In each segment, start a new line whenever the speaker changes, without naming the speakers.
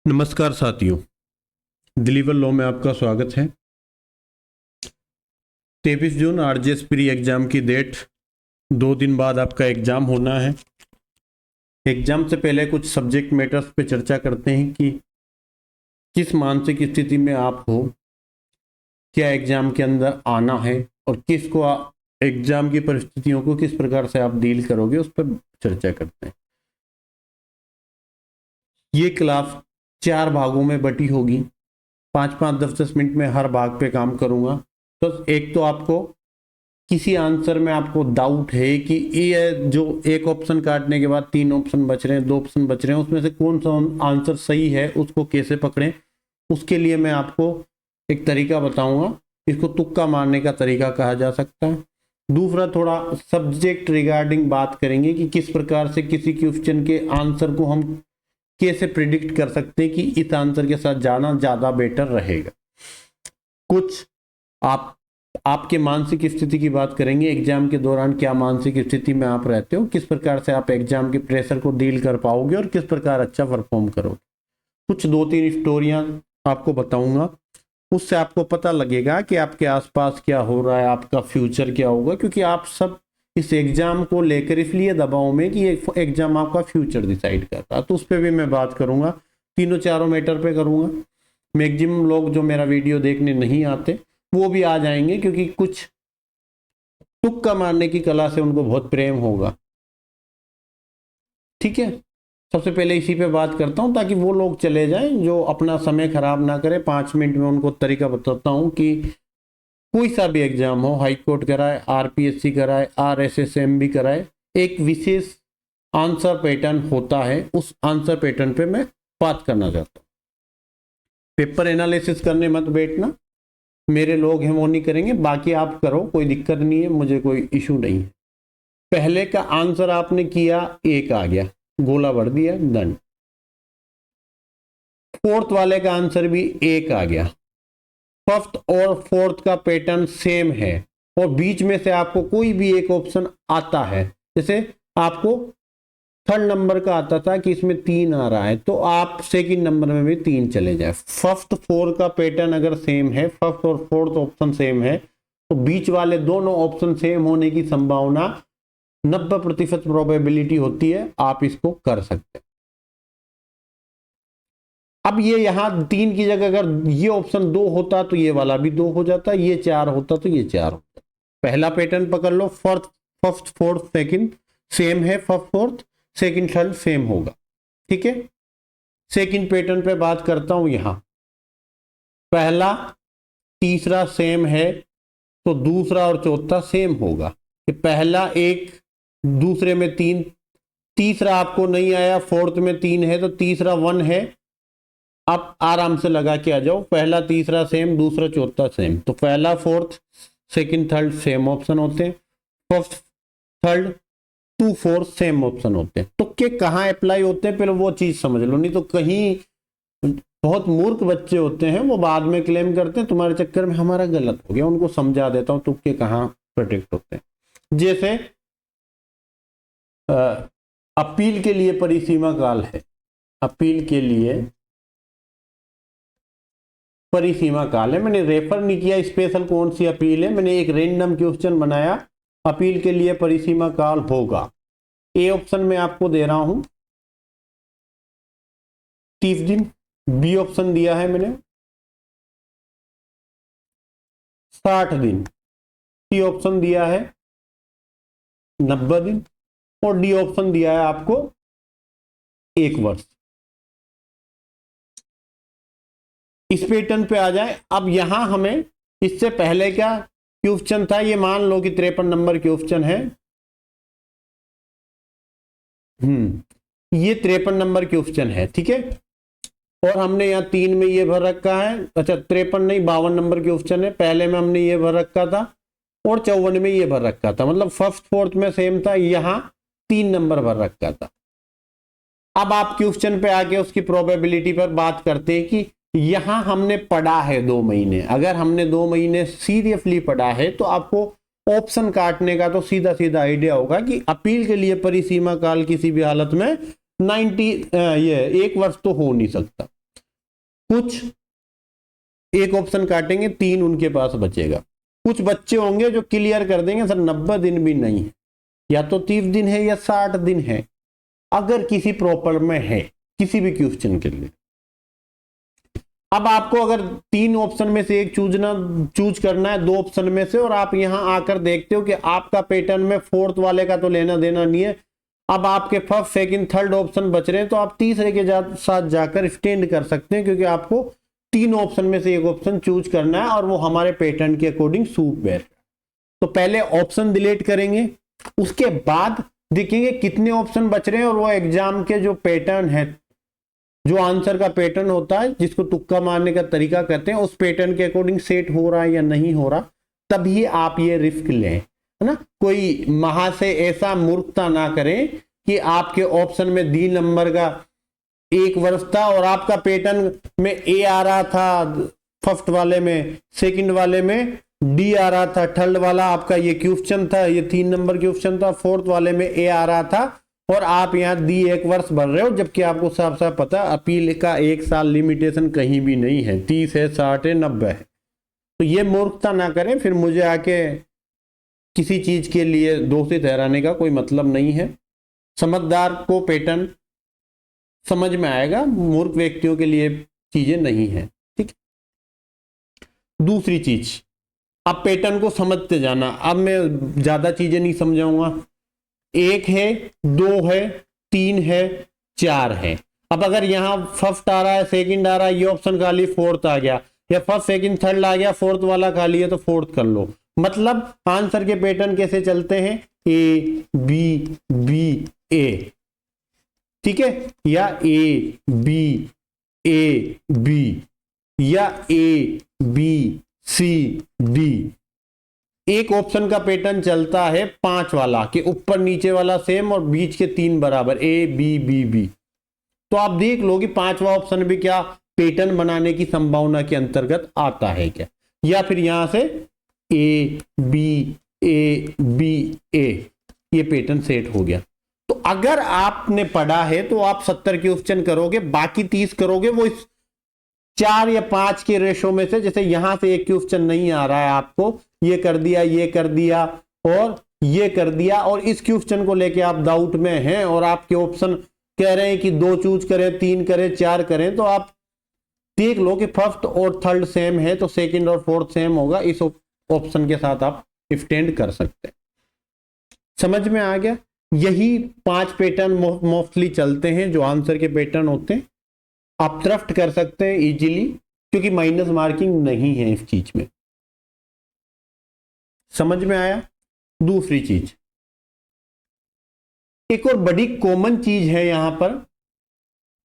नमस्कार साथियों, deliver law में आपका स्वागत है। 23 जून आरजेएस प्री एग्जाम की डेट, 2 दिन बाद आपका एग्जाम होना है। एग्जाम से पहले कुछ सब्जेक्ट मैटर्स पे चर्चा करते हैं कि किस मानसिक स्थिति में आप हो, क्या एग्जाम के अंदर आना है और किसको एग्जाम की परिस्थितियों को किस प्रकार से आप डील करोगे, उस पर चर्चा करते हैं। ये क्लास 4 भागों में बटी होगी। 5-5, 10-10 मिनट में हर भाग पे काम करूंगा। तो एक तो आपको किसी आंसर में आपको डाउट है कि ये जो एक ऑप्शन काटने के बाद 3 ऑप्शन बच रहे हैं, 2 ऑप्शन बच रहे हैं, उसमें से कौन सा आंसर सही है, उसको कैसे पकड़ें, उसके लिए मैं आपको एक तरीका बताऊंगा। इसको तुक्का मारने का तरीका कहा जा सकता है। दूसरा, थोड़ा सब्जेक्ट रिगार्डिंग बात करेंगे कि किस प्रकार से किसी क्वेश्चन के आंसर को हम कैसे प्रिडिक्ट कर सकते हैं कि इस आंसर के साथ जाना ज्यादा बेटर रहेगा। कुछ आपके मानसिक स्थिति की बात करेंगे। एग्जाम के दौरान क्या मानसिक स्थिति में आप रहते हो, किस प्रकार से आप एग्जाम के प्रेशर को डील कर पाओगे और किस प्रकार अच्छा परफॉर्म करोगे। कुछ 2-3 स्टोरियां आपको बताऊंगा, उससे आपको पता लगेगा कि आपके आसपास क्या हो रहा है, आपका फ्यूचर क्या होगा। क्योंकि आप सब इस एग्जाम को लेकर इसलिए दबाव में कि ये एग्जाम आपका फ्यूचर डिसाइड कर रहा है, तो उस पर भी मैं बात करूंगा। तीनों चारों मैटर पे करूंगा। मैक्सिमम लोग जो मेरा वीडियो देखने नहीं आते वो भी आ जाएंगे, क्योंकि कुछ तुक्का मारने की कला से उनको बहुत प्रेम होगा। ठीक है, सबसे पहले इसी पे बात करता हूं ताकि वो लोग चले जाएं जो अपना समय खराब ना करें। 5 मिनट में उनको तरीका बताता हूं कि कोई सा भी एग्जाम हो, हाई कोर्ट कराए, आरपीएससी कराए, आरएसएसएम भी कराए, एक विशेष आंसर पैटर्न होता है। उस आंसर पैटर्न पे मैं बात करना चाहता हूँ। पेपर एनालिसिस करने मत बैठना, मेरे लोग हैं वो नहीं करेंगे, बाकी आप करो, कोई दिक्कत नहीं है, मुझे कोई इशू नहीं है। पहले का आंसर आपने किया, 1 आ गया, गोला भर दिया, डन। फोर्थ वाले का आंसर भी 1 आ गया। फर्स्ट और फोर्थ का पैटर्न सेम है और बीच में से आपको कोई भी एक ऑप्शन आता है। जैसे आपको 3rd नंबर का आता था कि इसमें 3 आ रहा है, तो आप 2nd नंबर में भी 3 चले जाए। फर्स्ट 4 का पैटर्न अगर सेम है, फर्स्ट और फोर्थ ऑप्शन सेम है, तो बीच वाले दोनों ऑप्शन सेम होने की संभावना 90% प्रोबेबिलिटी होती है। आप इसको कर सकते हैं। अब ये यहां 3 की जगह अगर ये ऑप्शन 2 होता तो ये वाला भी 2 हो जाता, ये 4 होता तो ये 4 होता। पहला पैटर्न पकड़ लो, फर्स्ट फोर्थ सेकंड सेम है, first fourth second third same होगा। ठीक है, सेकंड पैटर्न पे बात करता हूं। यहां पहला तीसरा सेम है तो दूसरा और चौथा सेम होगा। कि पहला 1, दूसरे में 3, तीसरा आपको नहीं आया, फोर्थ में 3 है तो तीसरा 1 है। आप आराम से लगा के आ जाओ, पहला तीसरा सेम, दूसरा चौथा सेम, तो पहला fourth second third same option होते हैं। फर्स्ट थर्ड 2 4 सेम ऑप्शन होते हैं। तुक्के कहाँ अप्लाई होते हैं पहले वो चीज समझ लो, नहीं तो कहीं बहुत मूर्ख बच्चे होते हैं, वो बाद में क्लेम करते हैं तुम्हारे चक्कर में हमारा गलत हो गया। उनको समझा देता हूं तुक्के कहाँ प्रोटेक्ट होते हैं। जैसे अपील के लिए परिसीमा काल है, अपील के लिए परिसीमा काल है। मैंने रेफर नहीं किया स्पेशल कौन सी अपील है, मैंने एक रैंडम क्वेश्चन बनाया। अपील के लिए परिसीमा काल होगा, ए ऑप्शन में आपको दे रहा हूं 30 दिन, बी ऑप्शन दिया है मैंने 60 दिन, सी ऑप्शन दिया है 90 दिन और डी ऑप्शन दिया है आपको 1 वर्ष। इस पैटर्न पे आ जाए। अब यहां हमें इससे पहले क्या क्वेश्चन था, ये मान लो कि 53 नंबर क्वेश्चन है। ये 53 नंबर क्वेश्चन है, ठीक है। और हमने यहाँ 3 में ये भर रखा है, अच्छा 53 नहीं 52 नंबर क्वेश्चन है। पहले में हमने ये भर रखा था और 54 में ये भर रखा था, मतलब फर्स्ट फोर्थ में सेम था। यहाँ 3 नंबर भर रखा था। अब आप क्वेश्चन पे आके उसकी प्रोबेबिलिटी पर बात करते हैं कि यहां हमने पढ़ा है 2 महीने, अगर हमने 2 महीने सीरियसली पढ़ा है तो आपको ऑप्शन काटने का तो सीधा सीधा आइडिया होगा कि अपील के लिए परिसीमा काल किसी भी हालत में 1 वर्ष तो हो नहीं सकता। कुछ एक ऑप्शन काटेंगे, 3 उनके पास बचेगा। कुछ बच्चे होंगे जो क्लियर कर देंगे सर 90 दिन भी नहीं है, या तो 30 दिन है या 60 दिन है, अगर किसी प्रॉपर में है किसी भी क्वेश्चन के लिए। अब आपको अगर 3 ऑप्शन में से एक चूज करना है 2 ऑप्शन में से, और आप यहां आकर देखते हो कि आपका पैटर्न में 4th वाले का तो लेना देना नहीं है, अब आपके फर्स्ट सेकंड थर्ड ऑप्शन बच रहे हैं, तो आप तीसरे के साथ जाकर स्टैंड कर सकते हैं, क्योंकि आपको 3 ऑप्शन में से एक ऑप्शन चूज करना है और वो हमारे पैटर्न के अकॉर्डिंग सूट बैठ। तो पहले ऑप्शन डिलीट करेंगे, उसके बाद देखेंगे कितने ऑप्शन बच रहे हैं, और वो एग्जाम के जो पैटर्न है, जो आंसर का पैटर्न होता है जिसको तुक्का मारने का तरीका कहते हैं, उस पैटर्न के अकॉर्डिंग सेट हो रहा है या नहीं हो रहा, तभी आप ये रिस्क लें, है ना। कोई महा से ऐसा मूर्खता ना करें कि आपके ऑप्शन में डी नंबर का 1 वर्ष था और आपका पैटर्न में ए आ रहा था फर्स्ट वाले में, सेकंड वाले में डी आ रहा था, थर्ड वाला आपका ये क्वेश्चन था, ये 3 नंबर क्वेश्चन था, फोर्थ वाले में ए आ रहा था, और आप यहाँ डी 1 वर्ष भर रहे हो, जबकि आपको साफ साफ पता अपील का 1 साल लिमिटेशन कहीं भी नहीं है, 30 है, 60 है, 90 है। तो ये मूर्खता ना करें, फिर मुझे आके किसी चीज के लिए दोषी ठहराने का कोई मतलब नहीं है। समझदार को पैटर्न समझ में आएगा, मूर्ख व्यक्तियों के लिए चीजें नहीं है, ठीक। दूसरी चीज, अब पैटर्न को समझते जाना। अब मैं ज्यादा चीजें नहीं समझाऊंगा। 1 है, 2 है, 3 है, 4 है। अब अगर यहाँ फर्स्ट आ रहा है, सेकंड आ रहा है, ये ऑप्शन खाली, फोर्थ आ गया, या फर्स्ट सेकंड थर्ड आ गया, फोर्थ वाला खाली है तो फोर्थ कर लो। मतलब आंसर के पैटर्न कैसे चलते हैं, ए बी बी ए, ठीक है, या ए बी या ए बी सी डी। एक ऑप्शन का पैटर्न चलता है 5 वाला कि ऊपर नीचे वाला सेम और बीच के 3 बराबर, ए बी बी बी। तो आप देख लो कि 5वां ऑप्शन भी क्या पैटर्न बनाने की संभावना के अंतर्गत आता है क्या, या फिर यहां से ए बी ए ये पैटर्न सेट हो गया। तो अगर आपने पढ़ा है तो आप 70 क्वेश्चन करोगे, बाकी 30 करोगे वो इस 4 या 5 के रेशो में से। जैसे यहां से एक क्वेश्चन नहीं आ रहा है आपको, ये कर दिया, ये कर दिया और ये कर दिया, और इस क्वेश्चन को लेके आप डाउट में हैं और आपके ऑप्शन कह रहे हैं कि 2 चूज करें, 3 करें, 4 करें, तो आप देख लो कि फर्स्ट और थर्ड सेम है तो सेकंड और फोर्थ सेम होगा, इस ऑप्शन के साथ आप स्टैंड कर सकते हैं। समझ में आ गया। यही 5 पैटर्न मोस्टली चलते हैं जो आंसर के पैटर्न होते हैं। आप ड्राफ्ट कर सकते हैं इजीली, क्योंकि माइनस मार्किंग नहीं है इस चीज में। समझ में आया। दूसरी चीज, एक और बड़ी कॉमन चीज है यहां पर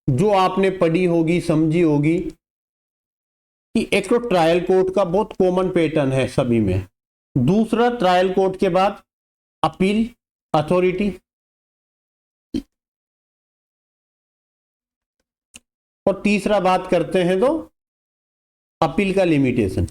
जो आपने पढ़ी होगी, समझी होगी, कि एक तो ट्रायल कोर्ट का बहुत कॉमन पैटर्न है सभी में। दूसरा, ट्रायल कोर्ट के बाद अपील अथॉरिटी, और तीसरा बात करते हैं तो अपील का लिमिटेशन।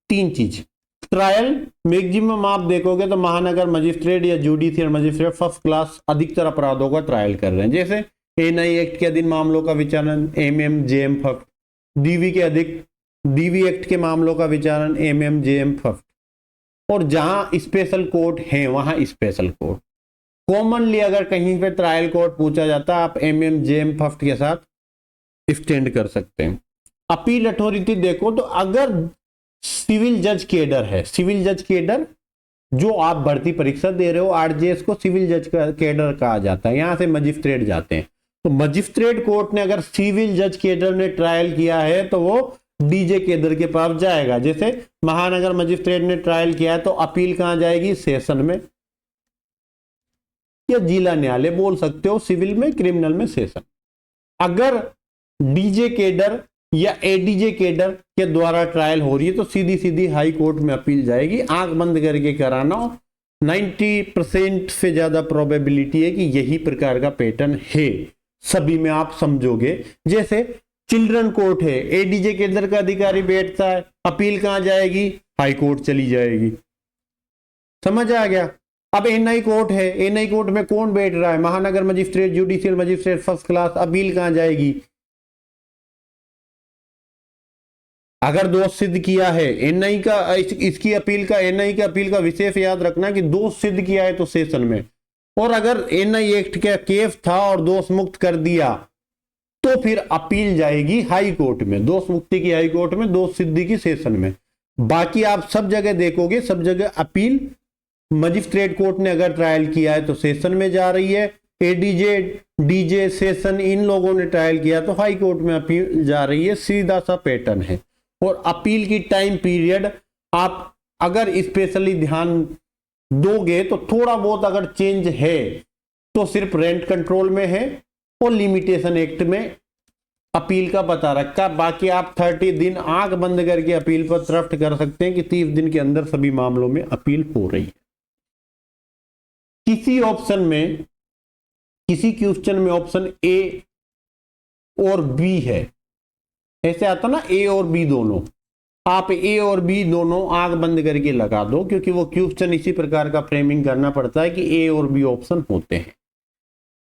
तीन चीज। ट्रायल मैक्सिमम आप देखोगे तो महानगर मजिस्ट्रेट या जुडिशियल मजिस्ट्रेट फर्स्ट क्लास अधिकतर अपराधों का ट्रायल कर रहे हैं, जैसे एनआई एक्ट के अधीन मामलों का विचारण एमएमजेएम फर्स्ट, डीवी एक्ट के मामलों का विचारण एमएमजेएम फर्स्ट, और जहां स्पेशल कोर्ट है वहां स्पेशल कोर्ट। कॉमनली अगर कहीं पे ट्रायल कोर्ट पूछा जाता है, आप एमएमजेएम फर्स्ट के साथ स्टैंड कर सकते हैं। अपील अथॉरिटी देखो तो अगर सिविल जज केडर है, सिविल जज केडर जो आप भर्ती परीक्षा दे रहे हो, आरजेएस को सिविल जज केडर कहा जाता है, यहां से मजिस्ट्रेट जाते हैं। तो मजिस्ट्रेट कोर्ट ने अगर सिविल जज केडर ने ट्रायल किया है तो वो डीजे केडर के पास जाएगा। जैसे महानगर मजिस्ट्रेट ने ट्रायल किया है तो अपील कहां जाएगी, सेशन में या जिला न्यायालय बोल सकते हो, सिविल में, क्रिमिनल में सेशन। अगर डीजे केडर या एडीजे केडर के द्वारा ट्रायल हो रही है तो सीधी सीधी हाई कोर्ट में अपील जाएगी। आंख बंद करके कराना, 90% से ज्यादा प्रोबेबिलिटी है कि यही प्रकार का पैटर्न है, सभी में आप समझोगे। जैसे चिल्ड्रन कोर्ट है, एडीजे केडर का अधिकारी बैठता है, अपील कहां जाएगी, हाई कोर्ट चली जाएगी। समझ आ गया। अब एनआई कोर्ट है, एनआई कोर्ट में कौन बैठ रहा है? महानगर magistrate, judicial magistrate first class. Appeal कहां जाएगी? अगर दोष सिद्ध किया है एनआई का, इसकी अपील का, एनआई का अपील का विशेष याद रखना कि दोष सिद्ध किया है तो सेशन में, और अगर एनआई एक्ट का केस था और दोष मुक्त कर दिया तो फिर अपील जाएगी हाई कोर्ट में, दोष मुक्ति की हाई कोर्ट में, दोष सिद्धि की सेशन में। बाकी आप सब जगह देखोगे, सब जगह अपील मजिस्ट्रेट कोर्ट ने अगर ट्रायल किया है तो सेशन में जा रही है, एडीजे, डीजे, सेशन इन लोगों ने ट्रायल किया तो हाई कोर्ट में अपील जा रही है। सीधा सा पैटर्न है। और अपील की टाइम पीरियड आप अगर स्पेशली ध्यान दोगे तो थोड़ा बहुत अगर चेंज है तो सिर्फ रेंट कंट्रोल में है और लिमिटेशन एक्ट में अपील का बता रखा। बाकी आप 30 दिन आंख बंद करके अपील पर ट्रस्ट कर सकते हैं कि 30 दिन के अंदर सभी मामलों में अपील हो रही है। किसी ऑप्शन में, किसी क्वेश्चन में ऑप्शन ए और बी है, ऐसे आता ना ए और बी दोनों, आप ए और बी दोनों आंख बंद करके लगा दो, क्योंकि वो क्वेश्चन इसी प्रकार का फ्रेमिंग करना पड़ता है कि ए और बी ऑप्शन होते हैं,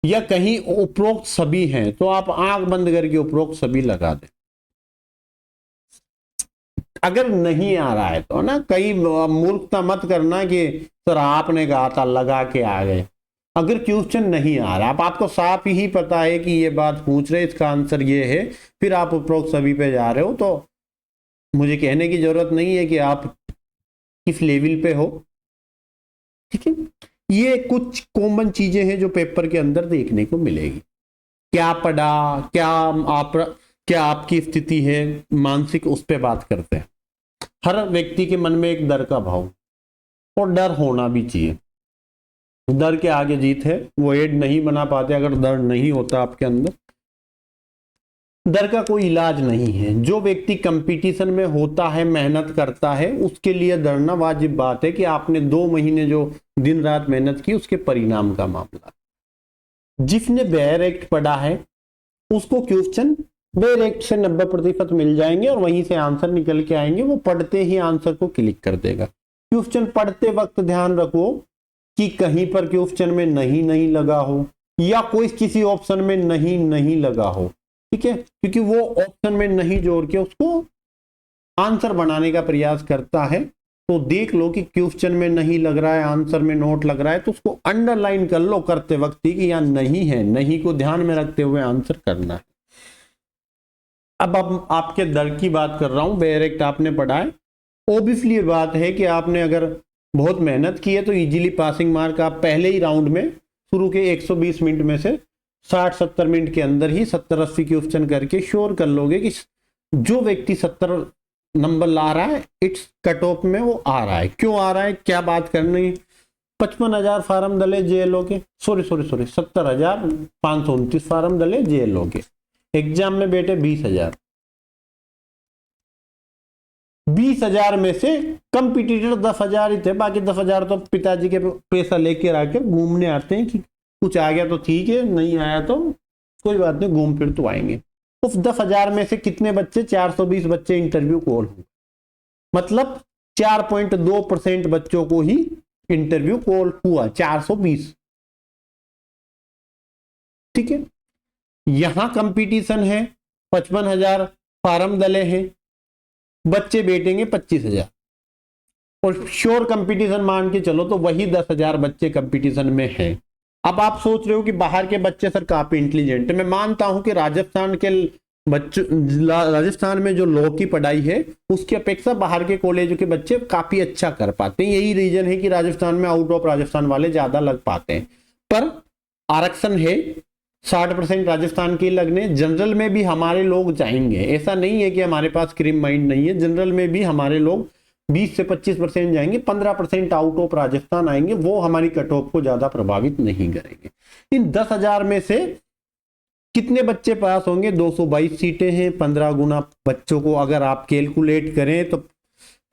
या कहीं उपरोक्त सभी हैं तो आप आंख बंद करके उपरोक्त सभी लगा दें। अगर नहीं आ रहा है तो ना, कई मूर्खता मत करना कि सर आपने कहा था लगा के आ गए। अगर क्वेश्चन नहीं आ रहा, आपको साफ ही पता है कि ये बात पूछ रहे, इसका आंसर ये है, फिर आप उपरोक्त सभी पे जा रहे हो, तो मुझे कहने की जरूरत नहीं है कि आप किस लेवल पे हो। ठीक है, ये कुछ कॉमन चीजें हैं जो पेपर के अंदर देखने को मिलेगी। क्या पढ़ा, क्या आपकी स्थिति है मानसिक, उस पे बात करते हैं। हर व्यक्ति के मन में एक डर का भाव, और डर होना भी चाहिए। डर के आगे जीत है, वो एड नहीं बना पाते अगर डर नहीं होता आपके अंदर। डर का कोई इलाज नहीं है। जो व्यक्ति कंपटीशन में होता है, मेहनत करता है, उसके लिए डरना वाजिब बात है कि आपने 2 महीने जो दिन रात मेहनत की उसके परिणाम का मामला। जिसने बेयर एक्ट पढ़ा है उसको क्वेश्चन बेयर एक्ट से 90% मिल जाएंगे और वहीं से आंसर निकल के आएंगे। वो पढ़ते ही आंसर को क्लिक कर देगा। क्वेश्चन पढ़ते वक्त ध्यान रखो कि कहीं पर क्वेश्चन में नहीं लगा हो, या कोई किसी ऑप्शन में नहीं लगा हो। ठीक है, क्योंकि वो ऑप्शन में नहीं जोड़ के उसको आंसर बनाने का प्रयास करता है। तो देख लो कि क्वेश्चन में नहीं लग रहा है, आंसर में नोट लग रहा है, तो उसको अंडरलाइन कर लो करते वक्त ही कि यहाँ नहीं है, नहीं को ध्यान में रखते हुए आंसर करना है। अब आपके डर की बात कर रहा हूं। बेयर एक्ट आपने पढ़ा है, ऑब्वियसली ये बात है कि आपने अगर बहुत मेहनत की है तो इजीली पासिंग मार्क आप पहले ही राउंड में शुरू के 120 मिनट में से 60-70 मिनट के अंदर ही 70-80 क्वेश्चन करके श्योर कर लोगे कि जो व्यक्ति 70 नंबर ला रहा है इट्स कट ऑफ में वो आ रहा है। क्यों आ रहा है, क्या बात करनी है? 55,000 फार्म डले जेएलओ के, सॉरी 70,529 फार्म डले जेएलओ के। एग्जाम में बेटे 20,000 में से कंपटीटर 10,000 ही थे। बाकी 10,000 तो पिताजी के पैसा लेके आकर घूमने आते हैं कि कुछ आ गया तो ठीक है, नहीं आया तो कोई बात नहीं, घूम फिर तो आएंगे। उस 10,000 में से कितने बच्चे, 420 बच्चे इंटरव्यू कॉल हुए, मतलब 4.2% बच्चों को ही इंटरव्यू कॉल हुआ, 420। ठीक है, यहां कंपटीशन है, 55,000 फार्म डले हैं, बच्चे बैठेंगे 25,000, और श्योर कंपटीशन मान के चलो तो वही 10,000 बच्चे कंपटीशन में हैं। अब आप सोच रहे हो कि बाहर के बच्चे सर काफी इंटेलिजेंट है। मैं मानता हूं कि राजस्थान में जो लॉ की पढ़ाई है उसकी अपेक्षा बाहर के कॉलेजों के बच्चे काफी अच्छा कर पाते हैं। यही रीजन है कि राजस्थान में आउट ऑफ राजस्थान वाले ज्यादा लग पाते हैं। पर आरक्षण है, 60% राजस्थान के लगने। जनरल में भी हमारे लोग जाएंगे, ऐसा नहीं है कि हमारे पास क्रीम माइंड नहीं है। जनरल में भी हमारे लोग 20 से 25% जाएंगे, 15% आउट ऑफ राजस्थान आएंगे। वो हमारी कट ऑफ को ज्यादा प्रभावित नहीं करेंगे। इन 10,000 में से कितने बच्चे पास होंगे? 222 सीटें हैं, 15 गुना बच्चों को अगर आप कैलकुलेट करें तो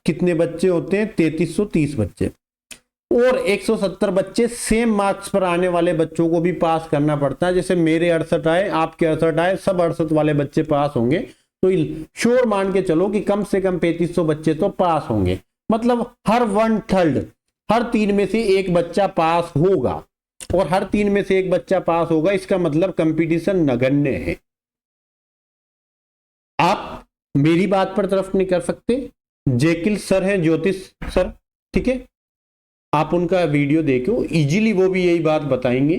कितने बच्चे होते हैं? 3330 बच्चे। और 170 बच्चे सेम मार्क्स पर आने वाले बच्चों को भी पास करना पड़ता है। जैसे मेरे 68 आए, आपके 68 आए, सब 68 वाले बच्चे पास होंगे। तो श्योर मान के चलो कि कम से कम 3500 बच्चे तो पास होंगे। मतलब हर 1/3 हर 3 में से एक बच्चा पास होगा, और हर 3 में से एक बच्चा पास होगा, इसका मतलब कंपटीशन नगण्य है। आप मेरी बात पर तरफ नहीं कर सकते, जेकिल सर है, ज्योतिष सर, ठीक है, आप उनका वीडियो देखो, इजीली वो भी यही बात बताएंगे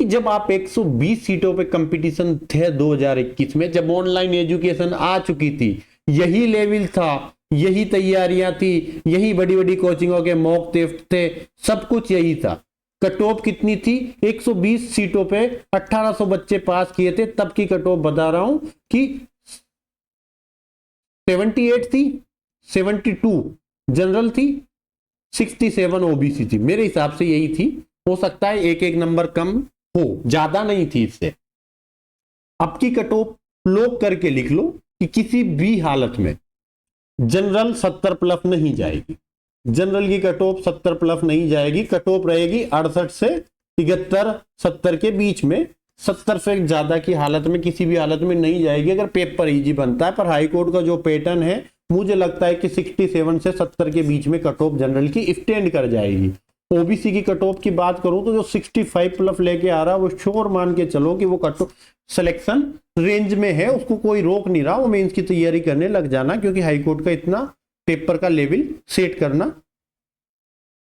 कि जब आप 120 सीटों पे कंपटीशन थे 2021 में, जब ऑनलाइन एजुकेशन आ चुकी थी, यही लेवल था, यही तैयारियां थी, यही बड़ी बड़ी कोचिंगों के मॉक टेस्ट थे, सब कुछ यही था। कट ऑफ कितनी थी? 120 सीटों पे 1800 बच्चे पास किए थे, तब की कट ऑफ बता रहा हूं कि 78 थी, 72 जनरल थी, 67 ओबीसी थी। मेरे हिसाब से यही थी, हो सकता है एक एक नंबर कम हो, ज्यादा नहीं थी इससे। अब की कट ऑफ लोग करके लिख लो कि किसी भी हालत में जनरल 70 प्लस नहीं जाएगी, जनरल की कट ऑफ 70 प्लस नहीं जाएगी, कट ऑफ रहेगी 68 से 73 70 के बीच में, 70 से ज्यादा की हालत में किसी भी हालत में नहीं जाएगी अगर पेपर इजी बनता है। पर हाई कोर्ट का जो पैटर्न है, मुझे लगता है कि 67 से 70 के बीच में कट ऑफ जनरल की स्टैंड कर जाएगी। ओबीसी की कट ऑफ की बात करूं तो जो 65 प्लस लेके आ रहा है, वो श्योर मान के चलो कि वो कट ऑफ सिलेक्शन रेंज में है, उसको कोई रोक नहीं रहा, वो मेंस की तैयारी करने लग जाना, क्योंकि हाई कोर्ट का इतना पेपर का लेवल सेट करना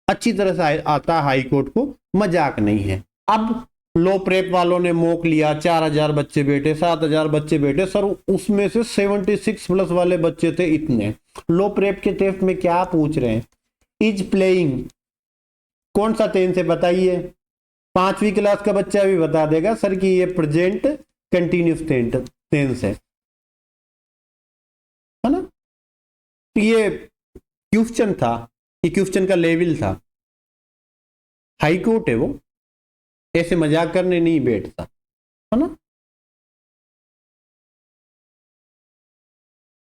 अच्छी तरह से आता, हाई कोर्ट को मजाक नहीं है। अब लो प्रेप वालों ने मॉक लिया, 4000 बच्चे बैठे, 7000 बच्चे बैठे, सर उसमें से 76 प्लस वाले बच्चे थे इतने। लो प्रेप के टेस्ट में क्या पूछ रहे हैं? इज प्लेइंग कौन सा टेंस है बताइए? 5वीं क्लास का बच्चा भी बता देगा सर कि ये प्रेजेंट कंटिन्यूस टेंस है ना? तो ये क्वेश्चन था, ये क्वेश्चन का लेवल था, हाई कोर्ट है, वो ऐसे मजाक करने नहीं बैठता, है ना?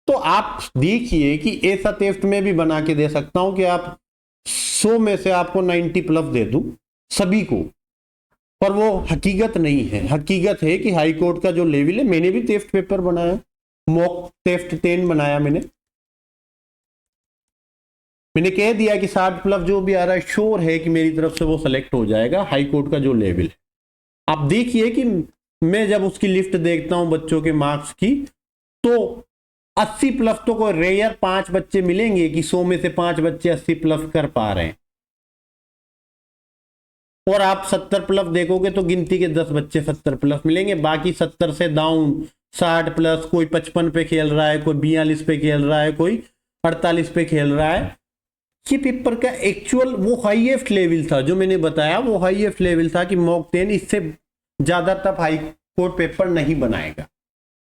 तो आप देखिए कि ऐसा टेस्ट में भी बना के दे सकता हूं कि आप 100 में से आपको 90 प्लस दे दूं सभी को, पर वो हकीकत नहीं है। हकीकत है कि हाई कोर्ट का जो लेवल है, मैंने भी टेस्ट पेपर बनाया, मॉक टेस्ट 10 बनाया, मैंने कह दिया कि 60 प्लस जो भी आ रहा है श्योर है कि मेरी तरफ से वो सेलेक्ट हो जाएगा। हाई कोर्ट का जो लेवल है, आप देखिए कि मैं जब उसकी लिस्ट देखता हूं बच्चों के मार्क्स की, तो 80 प्लस तो कोई रेयर 5 बच्चे मिलेंगे कि 100 में से 5 बच्चे 80 प्लस कर पा रहे हैं, और आप 70 प्लस देखोगे तो गिनती के 10 बच्चे 70 प्लस मिलेंगे, बाकी 70 से डाउन 60 प्लस, कोई 55 पे खेल रहा है, कोई 42 पे खेल रहा है, कोई 48 पे खेल रहा है। ये पेपर का एक्चुअल वो हाईएस्ट लेवल था जो मैंने बताया, वो हाईएस्ट लेवल था कि मॉक 10 इससे ज्यादा तब हाई कोर्ट पेपर नहीं बनाएगा।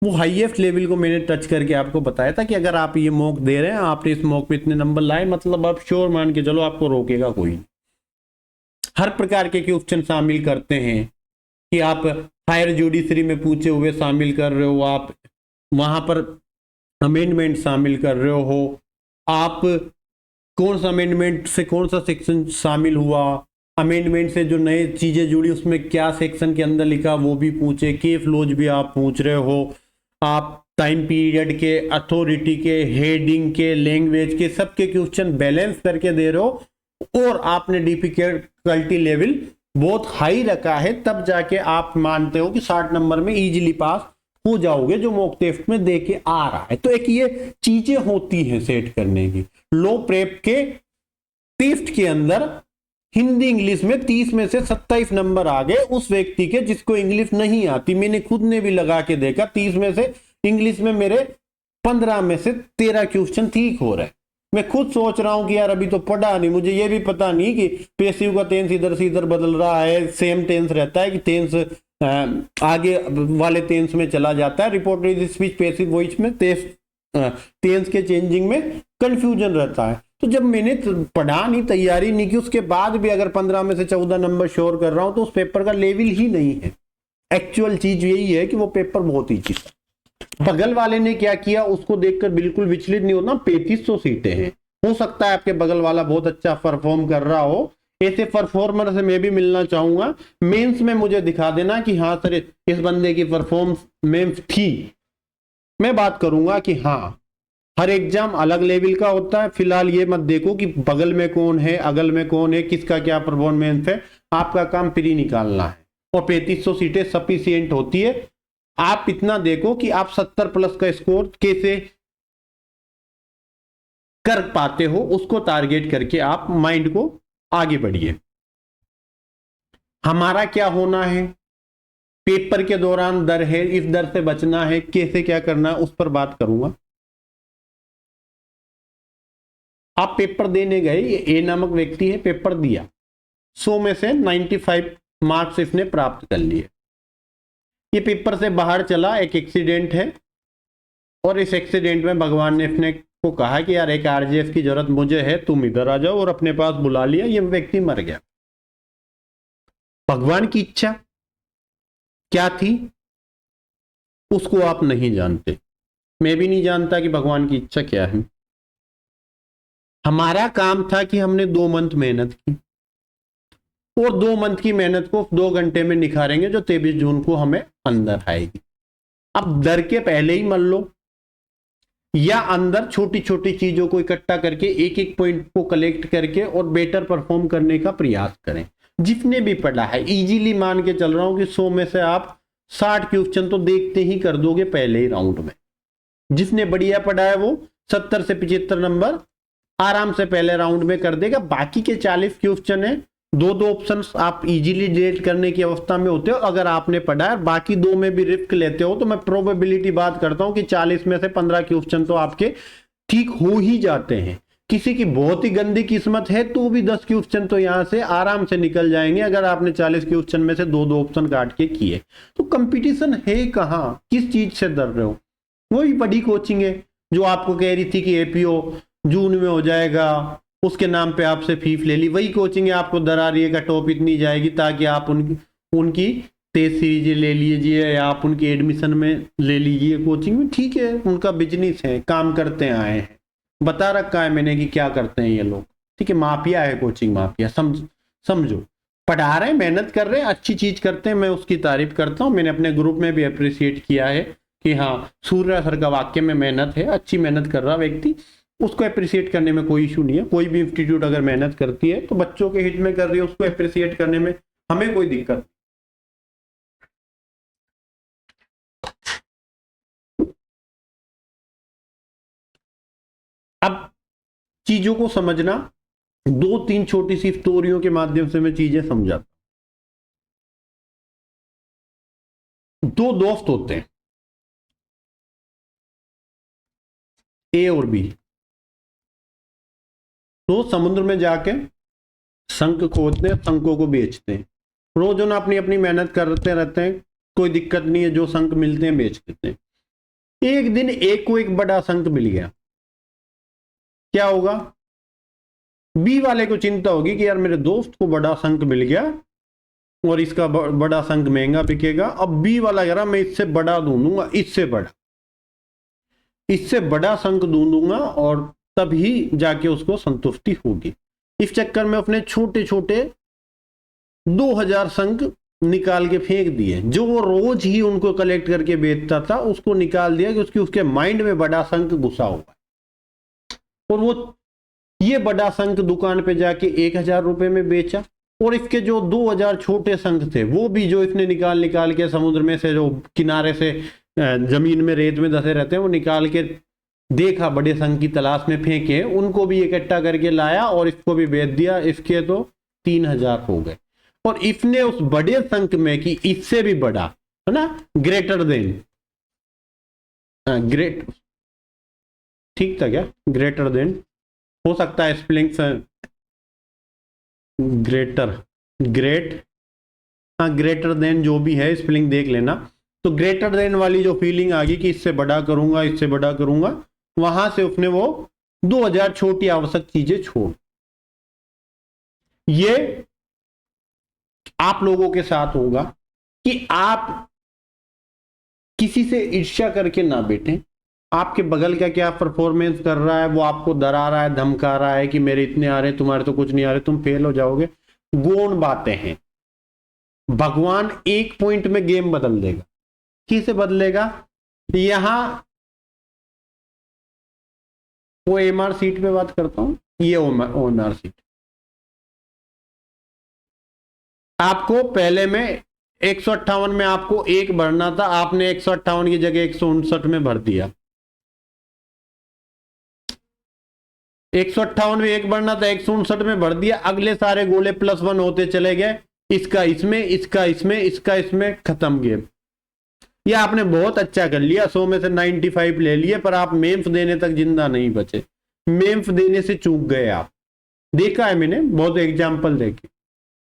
वो हाईएस्ट लेवल को मैंने टच करके आपको बताया था कि अगर आप ये मॉक दे रहे हैं, आपने इस मॉक पे इतने नंबर लाए, मतलब आप श्योर मान के चलो आपको रोकेगा कोई। हर प्रकार के क्वेश्चन शामिल करते हैं कि आप हायर जुडिशरी में पूछे हुए शामिल कर रहे हो, आप वहां पर अमेंडमेंट शामिल कर रहे हो, आप कौन सा अमेंडमेंट से कौन सा सेक्शन शामिल हुआ, अमेंडमेंट से जो नए चीजें जुड़ी उसमें क्या सेक्शन के अंदर लिखा वो भी पूछे, के फ्लोज भी आप पूछ रहे हो, आप टाइम पीरियड के, अथॉरिटी के, हेडिंग के, लैंग्वेज के, सबके क्वेश्चन बैलेंस करके दे रहे हो, और आपने डिफिकल्टी लेवल बहुत हाई रखा है, तब जाके आप मानते हो कि 60 नंबर में इजीली पास हो जाओगे, जो मॉक टेस्ट में दे के आ रहा है। तो एक ये चीजें होती हैं सेट करने की। लो प्रेप के टेस्ट के अंदर हिंदी इंग्लिश में 30 में से 27 नंबर आ गए उस व्यक्ति के जिसको इंग्लिश नहीं आती। मैंने खुद ने भी लगा के देखा, 30 में से इंग्लिश में मेरे 15 में से 13 क्वेश्चन ठीक हो रहे हैं। मैं खुद सोच रहा हूं कि यार अभी तो पढ़ा नहीं, मुझे ये भी पता नहीं कि पेसिव का टेंस इधर से इधर बदल रहा है, सेम टेंस रहता है कि टेंस आगे वाले टेंस में चला जाता है, रिपोर्टेड स्पीच पैसिव वॉइस में टेंस के चेंजिंग में कंफ्यूजन रहता है। तो जब मैंने पढ़ा नहीं, तैयारी नहीं की, उसके बाद भी अगर 15 में से 14 नंबर श्योर कर रहा हूं तो उस पेपर का लेवल ही नहीं है। एक्चुअल चीज यही है कि वो पेपर बहुत ईजी था। बगल वाले ने क्या किया उसको देखकर बिल्कुल विचलित नहीं होना। 3500 सीटें हैं, हो सकता है आपके बगल वाला बहुत अच्छा परफॉर्म कर रहा हो, ऐसे परफॉर्मर से मैं भी मिलना चाहूंगा। मेंस में मुझे दिखा देना कि हाँ सर इस बंदे की परफॉर्मेंस थी, मैं बात करूंगा कि हाँ हर एग्जाम अलग लेवल का होता है। फिलहाल ये मत देखो कि बगल में कौन है, अगल में कौन है, किसका क्या परफॉर्मेंस है। आपका काम प्री निकालना है और 3500 सीटें सफिशिएंट होती है। आप इतना देखो कि आप 70 प्लस का स्कोर कैसे कर पाते हो, उसको टारगेट करके आप माइंड को आगे बढ़िए। हमारा क्या होना है, पेपर के दौरान डर है, इस डर से बचना है, कैसे क्या करना है, उस पर बात करूंगा। आप पेपर देने गए, ये ए नामक व्यक्ति है, पेपर दिया, 100 में से 95 मार्क्स इसने प्राप्त कर लिए। ये पेपर से बाहर चला, एक एक्सीडेंट है, और इस एक्सीडेंट में भगवान ने इसने को कहा कि यार एक आरजेएफ की जरूरत मुझे है, तुम इधर आ जाओ, और अपने पास बुला लिया। ये व्यक्ति मर गया। भगवान की इच्छा क्या थी उसको आप नहीं जानते, मैं भी नहीं जानता कि भगवान की इच्छा क्या है। हमारा काम था कि हमने 2 मंथ मेहनत की, और 2 मंथ की मेहनत को 2 घंटे में निखारेंगे, जो 23 जून को हमें अंदर आएगी। अब डर के पहले ही मर लो, या अंदर छोटी छोटी चीजों को इकट्ठा करके एक एक पॉइंट को कलेक्ट करके और बेटर परफॉर्म करने का प्रयास करें। जिसने भी पढ़ा है, इजीली मान के चल रहा हूं कि 100 में से आप 60 क्वेश्चन तो देखते ही कर दोगे पहले ही राउंड में। जिसने बढ़िया पढ़ा है वो 70 से 75 नंबर आराम से पहले राउंड में कर देगा। बाकी के 40 क्वेश्चन है, 2-2 ऑप्शंस आप इजीली डिलीट करने की अवस्था में होते हो अगर आपने पढ़ा है। बाकी 2 में भी रिस्क लेते हो तो मैं प्रोबेबिलिटी बात करता हूं कि 40 में से 15 क्वेश्चन तो आपके ठीक हो ही जाते हैं। किसी की बहुत ही गंदी किस्मत है तो भी 10 क्वेश्चन तो यहां से आराम से निकल जाएंगे, अगर आपने 40 क्वेश्चन में से 2-2 ऑप्शन काट के किए। तो कंपटीशन है कहां, किस चीज से डर रहे हो? वही बड़ी कोचिंग है जो आपको कह रही थी कि एपीओ जून में हो जाएगा, उसके नाम पे आपसे फीस ले ली। वही कोचिंग है आपको डरा रही है कि टॉप इतनी जाएगी ताकि आप उनकी टेस्ट सीरीज ले लीजिए या आप उनकी एडमिशन में ले लीजिए कोचिंग में। ठीक है, उनका बिजनेस है, काम करते आए हैं, बता रखा है मैंने कि क्या करते हैं ये लोग। ठीक है, माफिया है, कोचिंग माफिया, समझो। पढ़ा रहे हैं, मेहनत कर रहे हैं, अच्छी चीज करते हैं, मैं उसकी तारीफ करता हूं। मैंने अपने ग्रुप में भी अप्रिशिएट किया है कि हाँ, सूर्य सर का वाक्य में मेहनत है, अच्छी मेहनत कर रहा व्यक्ति, उसको अप्रिशिएट करने में कोई इशू नहीं है। कोई भी इंस्टीट्यूट अगर मेहनत करती है तो बच्चों के हित में कर रही है, उसको अप्रिशिएट करने में हमें कोई दिक्कत। अब चीजों को समझना, 2-3 छोटी सी स्टोरियों के माध्यम से मैं चीजें समझाता। 2 दोस्त होते हैं, ए और बी। तो समुद्र में जाके शंख खोदते हैं, शंखों को बेचते हैं। रोज उन्हें अपनी अपनी मेहनत करते रहते हैं, कोई दिक्कत नहीं है, जो शंख मिलते हैं बेच देते हैं। एक दिन एक को एक बड़ा शंख मिल गया, क्या होगा? बी वाले को चिंता होगी कि यार मेरे दोस्त को बड़ा शंख मिल गया और इसका बड़ा शंख महंगा बिकेगा। अब बी वाला कह रहा मैं इससे बड़ा ढूंढूंगा, इससे बड़ा शंख ढूंढूंगा और तभी जाके उसको संतुष्टि होगी। इस चक्कर में अपने छोटे छोटे 2000 शंख निकाल के फेंक दिए। जो वो रोज ही उनको कलेक्ट करके बेचता था उसको निकाल दिया कि उसके माइंड में बड़ा शंख घुसा हुआ, और वो ये बड़ा शंख दुकान पे जाके 1000 रुपए में बेचा। और इसके जो 2000 छोटे शंख थे वो भी जो इसने निकाल निकाल के समुद्र में से, जो किनारे से जमीन में रेत में धसे रहते हैं, वो निकाल के देखा, बड़े शंख की तलाश में फेंके, उनको भी इकट्ठा करके लाया और इसको भी बेच दिया। इसके तो 3000 हो गए। और इसने उस बड़े शंख में कि इससे भी बड़ा है ना, ग्रेटर देन, ग्रेट, ठीक था क्या? ग्रेटर देन हो सकता है स्पेलिंग ग्रेटर, ग्रेट, हाँ ग्रेटर देन जो भी है स्पेलिंग देख लेना। तो ग्रेटर देन वाली जो फीलिंग आ गई कि इससे बड़ा करूंगा, इससे बड़ा करूंगा, वहां से उसने वो 2000 छोटी आवश्यक चीजें छोड़। ये आप लोगों के साथ होगा कि आप किसी से ईर्ष्या करके ना बैठें। आपके बगल का क्या परफॉर्मेंस कर रहा है, वो आपको डरा रहा है, धमका रहा है कि मेरे इतने आ रहे, तुम्हारे तो कुछ नहीं आ रहे, तुम फेल हो जाओगे, गौण बातें हैं। भगवान एक पॉइंट में गेम बदल देगा। कैसे बदलेगा? यहां वो एमआर सीट पे बात करता हूं, ये ओएमआर सीट। आपको पहले में 158 में आपको एक भरना था, आपने 158 की जगह 159 में भर दिया। 158 में एक भरना था, 159 में भर दिया। अगले सारे गोले +1 होते चले गए, इसका इसमें, इसका इसमें, इसका इसमें, खत्म गेम। ये आपने बहुत अच्छा कर लिया, 100 में से 95 ले लिए, पर आप मेम्स देने तक जिंदा नहीं बचे। मेम्स देने से चूक गए आप, देखा है मैंने बहुत एग्जाम्पल देखे।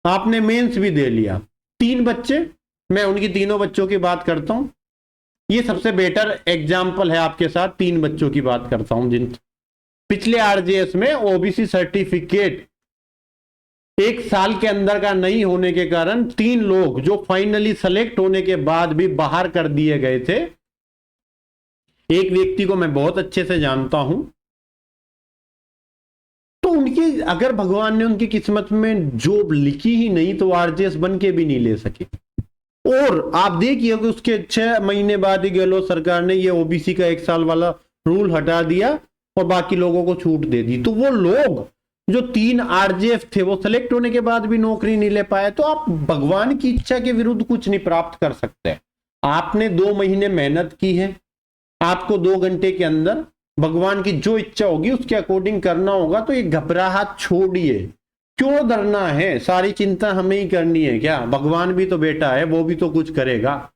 आपने मेंस भी दे लिया। 3 बच्चे, मैं उनकी तीनों बच्चों की बात करता हूं। ये सबसे बेटर एग्जाम्पल है आपके साथ, 3 बच्चों की बात करता हूं जिन पिछले आरजेएस में ओबीसी सर्टिफिकेट 1 साल के अंदर का नहीं होने के कारण 3 लोग जो फाइनली सेलेक्ट होने के बाद भी बाहर कर दिए गए थे। एक व्यक्ति को मैं बहुत अच्छे से जानता हूं, तो उनकी अगर भगवान ने उनकी किस्मत में जॉब लिखी ही नहीं तो आरजेएस बन के भी नहीं ले सके। और आप देखिए कि उसके 6 महीने बाद ही गहलोत सरकार ने ये ओबीसी का 1 साल वाला रूल हटा दिया और बाकी लोगों को छूट दे दी। तो वो लोग जो 3 आरजेएफ थे वो सेलेक्ट होने के बाद भी नौकरी नहीं ले पाए। तो आप भगवान की इच्छा के विरुद्ध कुछ नहीं प्राप्त कर सकते। आपने 2 महीने मेहनत की है, आपको 2 घंटे के अंदर भगवान की जो इच्छा होगी उसके अकॉर्डिंग करना होगा। तो ये घबराहट छोड़िए, क्यों डरना है? सारी चिंता हमें ही करनी है क्या? भगवान भी तो बेटा है, वो भी तो कुछ करेगा।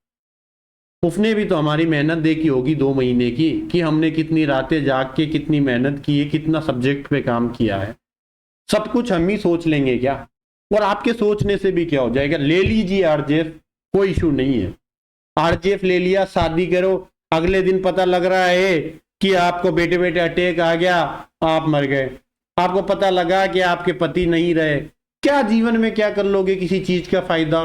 उसने भी तो हमारी मेहनत देखी होगी 2 महीने की, कि हमने कितनी रातें जाग के कितनी मेहनत की है, कितना सब्जेक्ट पे काम किया है। सब कुछ हम ही सोच लेंगे क्या? और आपके सोचने से भी क्या हो जाएगा? ले लीजिए आरजेएफ, कोई इशू नहीं है। आरजेएफ ले लिया, शादी करो, अगले दिन पता लग रहा है कि आपको बेटे बेटे अटैक आ गया, आप मर गए। आपको पता लगा कि आपके पति नहीं रहे, क्या जीवन में क्या कर लोगे किसी चीज का फायदा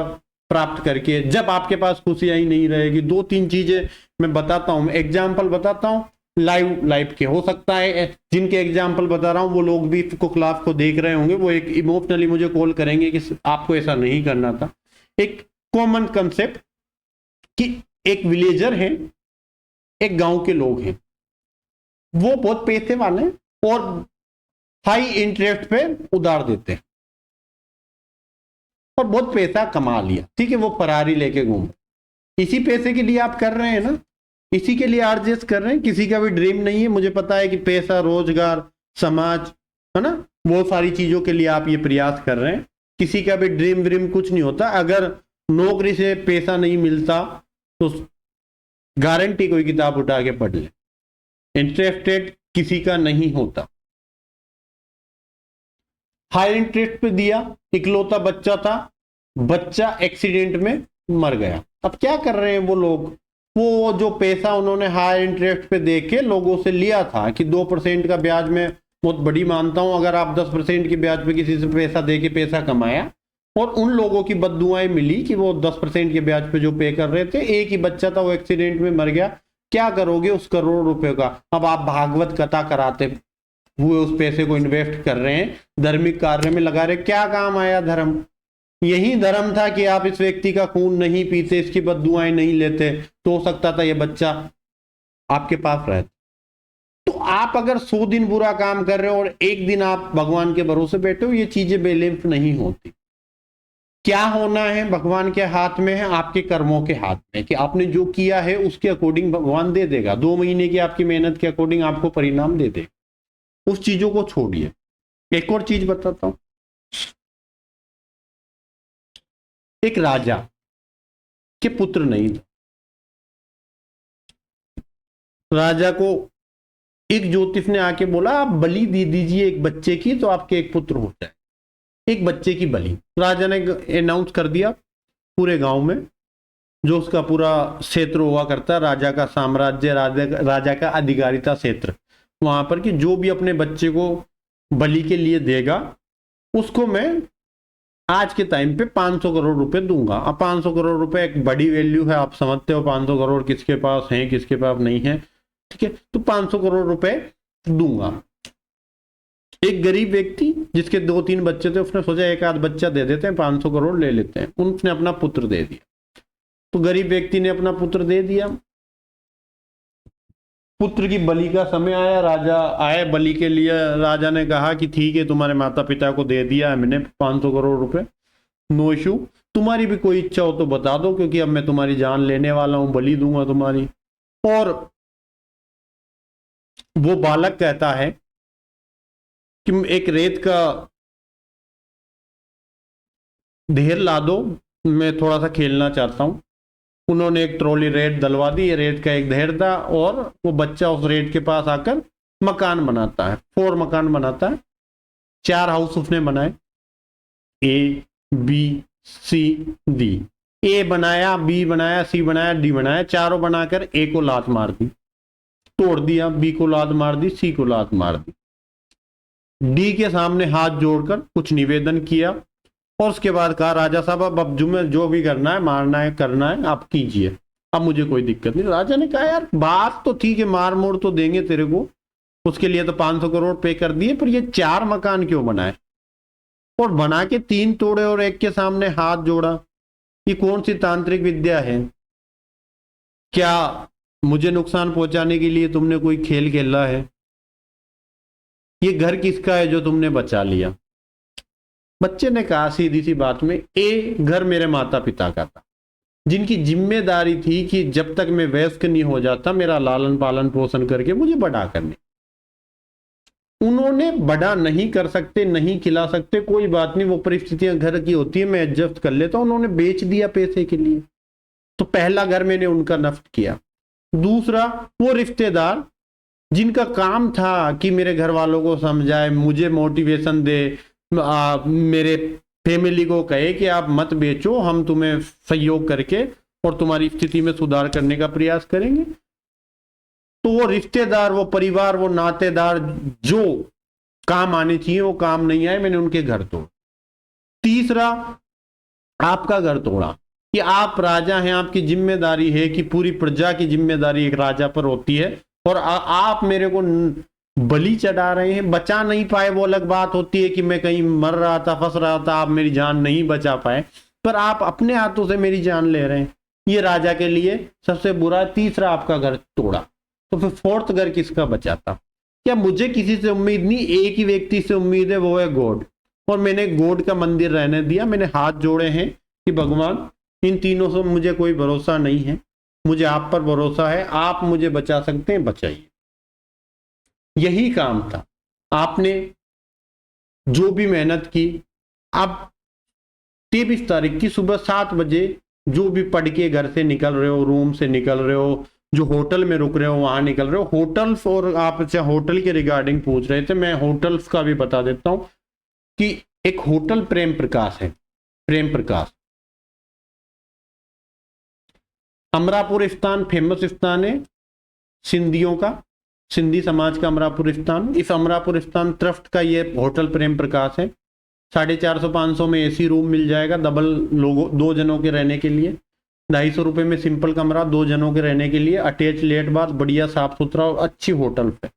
प्राप्त करके, जब आपके पास खुशियां ही नहीं रहेगी? 2-3 चीजें मैं बताता हूं, एग्जाम्पल बताता हूं लाइव के। हो सकता है जिनके एग्जाम्पल बता रहा हूं वो लोग भी को क्लास को देख रहे होंगे, वो एक इमोशनली मुझे कॉल करेंगे कि आपको ऐसा नहीं करना था। एक कॉमन कंसेप्ट कि एक विलेजर है, एक गांव के लोग हैं, वो बहुत पैसे वाले और हाई इंटरेस्ट पे उधार देते हैं और बहुत पैसा कमा लिया, ठीक है, वो फरारी लेके घूम। इसी पैसे के लिए आप कर रहे हैं ना, इसी के लिए आरजेएस कर रहे हैं। किसी का भी ड्रीम नहीं है, मुझे पता है कि पैसा, रोजगार, समाज, है ना, वो सारी चीजों के लिए आप ये प्रयास कर रहे हैं। किसी का भी ड्रीम व्रीम कुछ नहीं होता। अगर नौकरी से पैसा नहीं मिलता तो गारंटी कोई किताब उठा के पढ़ ले, इंटरेस्टेड किसी का नहीं होता। हाई इंटरेस्ट पे दिया, इकलौता बच्चा था, बच्चा एक्सीडेंट में मर गया। अब क्या कर रहे हैं वो लोग? वो जो पैसा उन्होंने हाई इंटरेस्ट पे दे के लोगों से लिया था कि 2% का ब्याज में बहुत बड़ी मानता हूं, अगर आप 10% के ब्याज पे किसी से पैसा दे के पैसा कमाया और उन लोगों की बददुआएं मिली कि वो 10% के ब्याज पे जो पे कर रहे थे, एक ही बच्चा था वो एक्सीडेंट में मर गया, क्या करोगे उस करोड़ रुपए का? अब आप भागवत कथा कराते हुए उस पैसे को इन्वेस्ट कर रहे हैं, धार्मिक कार्य में लगा रहे, क्या काम आया धर्म? यही धर्म था कि आप इस व्यक्ति का खून नहीं पीते, इसकी बददुआएं नहीं लेते, तो हो सकता था ये बच्चा आपके पास रहता। तो आप अगर 100 दिन बुरा काम कर रहे हो और एक दिन आप भगवान के भरोसे बैठे हो, ये चीजें बैलेंस नहीं होती। क्या होना है भगवान के हाथ में है, आपके कर्मों के हाथ में, कि आपने जो किया है उसके अकॉर्डिंग भगवान दे देगा। 2 महीने की आपकी मेहनत के अकॉर्डिंग आपको परिणाम दे देगा। उस चीजों को छोड़िए। एक और चीज बताता हूं। एक राजा के पुत्र नहीं था, राजा को एक ज्योतिष ने आके बोला आप बलि दे दीजिए एक बच्चे की तो आपके एक पुत्र हो जाए, एक बच्चे की बलि। राजा ने अनाउंस कर दिया पूरे गांव में, जो उसका पूरा क्षेत्र हुआ करता है, राजा का साम्राज्य, राजा का अधिकारिता क्षेत्र, वहां पर कि जो भी अपने बच्चे को बलि के लिए देगा उसको मैं आज के टाइम पे 500 करोड़ रुपए दूंगा। अब 500 करोड़ रुपए एक बड़ी वैल्यू है, आप समझते हो 500 करोड़ किसके पास है किसके पास नहीं है, ठीक है, तो 500 करोड़ रुपए दूंगा। एक गरीब व्यक्ति जिसके 2-3 बच्चे थे, उसने सोचा एक आध बच्चा दे देते हैं, 500 करोड़ ले लेते हैं, उसने अपना पुत्र दे दिया। तो गरीब व्यक्ति ने अपना पुत्र दे दिया, पुत्र की बलि का समय आया, राजा आए बलि के लिए। राजा ने कहा कि ठीक है, तुम्हारे माता पिता को दे दिया है मैंने 500 करोड़ रुपए, नो इशू, तुम्हारी भी कोई इच्छा हो तो बता दो, क्योंकि अब मैं तुम्हारी जान लेने वाला हूं, बलि दूंगा तुम्हारी। और वो बालक कहता है कि एक रेत का ढेर ला दो, मैं थोड़ा सा खेलना चाहता हूं। उन्होंने एक ट्रॉली रेत डलवा दी, रेत का एक ढेर था, और वो बच्चा उस रेत के पास आकर मकान बनाता है, 4 मकान बनाता है। 4 हाउस उसने बनाए, ए बी सी डी। ए बनाया, बी बनाया, सी बनाया, डी बनाया, चारों बनाकर ए को लात मार दी, तोड़ दिया, बी को लात मार दी, सी को लात मार दी। डी के सामने हाथ जोड़कर कुछ निवेदन किया, और उसके बाद कहा राजा साहब अब जो भी करना है, मारना है, करना है, आप कीजिए, अब मुझे कोई दिक्कत नहीं। राजा ने कहा यार बात तो ठीक है, मार मोड़ तो देंगे तेरे को, उसके लिए तो 500 करोड़ पे कर दिए, पर ये 4 मकान क्यों बनाए, और बना के 3 तोड़े और एक के सामने हाथ जोड़ा, ये कौन सी तांत्रिक विद्या है? क्या मुझे नुकसान पहुंचाने के लिए तुमने कोई खेल खेला है? ये घर किसका है जो तुमने बचा लिया? बच्चे ने कहा सीधी सी बात में, ए घर मेरे माता पिता का था, जिनकी जिम्मेदारी थी कि जब तक मैं वयस्क नहीं हो जाता मेरा लालन पालन पोषण करके मुझे बड़ा करने। उन्होंने बड़ा नहीं कर सकते, नहीं खिला सकते, कोई बात नहीं, वो परिस्थितियां घर की होती है, मैं एडजस्ट कर लेता हूं। उन्होंने बेच दिया पैसे के लिए, तो पहला घर मैंने उनका नष्ट किया। दूसरा, वो रिश्तेदार जिनका काम था कि मेरे घर वालों को समझाए, मुझे मोटिवेशन दे, मेरे फैमिली को कहे कि आप मत बेचो, हम तुम्हें सहयोग करके और तुम्हारी स्थिति में सुधार करने का प्रयास करेंगे। तो वो रिश्तेदार, वो परिवार, वो नातेदार जो काम आने चाहिए वो काम नहीं आए, मैंने उनके घर तोड़। तीसरा, आपका घर तोड़ा कि आप राजा हैं, आपकी जिम्मेदारी है कि पूरी प्रजा की जिम्मेदारी एक राजा पर होती है, और आप मेरे को बलि चढ़ा रहे हैं। बचा नहीं पाए वो अलग बात होती है कि मैं कहीं मर रहा था, फंस रहा था, आप मेरी जान नहीं बचा पाए, पर आप अपने हाथों से मेरी जान ले रहे हैं, ये राजा के लिए सबसे बुरा। तीसरा, आपका घर तोड़ा, तो फिर 4th घर किसका बचा था? क्या मुझे किसी से उम्मीद नहीं, एक ही व्यक्ति से उम्मीद है, वो है गॉड, और मैंने गॉड का मंदिर रहने दिया। मैंने हाथ जोड़े हैं कि भगवान इन तीनों से मुझे कोई भरोसा नहीं है, मुझे आप पर भरोसा है, आप मुझे बचा सकते हैं, बचाइए। यही काम था। आपने जो भी मेहनत की, आप 23 तारीख की सुबह 7 बजे जो भी पढ़ के घर से निकल रहे हो, रूम से निकल रहे हो, जो होटल में रुक रहे हो वहां निकल रहे हो। होटल्स, और आप होटल के रिगार्डिंग पूछ रहे थे, मैं होटल्स का भी बता देता हूं कि एक होटल प्रेम प्रकाश है, प्रेम प्रकाश, अमरापुर स्थान फेमस स्थान है सिंधियों का, सिंधी समाज का अमरापुर स्थान। इस अमरापुर स्थान ट्रस्ट का ये होटल प्रेम प्रकाश है। 450-500 में एसी रूम मिल जाएगा, डबल लोगों 2 जनों के रहने के लिए। 250 रुपये में सिंपल कमरा 2 जनों के रहने के लिए, अटैच लेट बाथ, बढ़िया साफ सुथरा और अच्छी होटल पे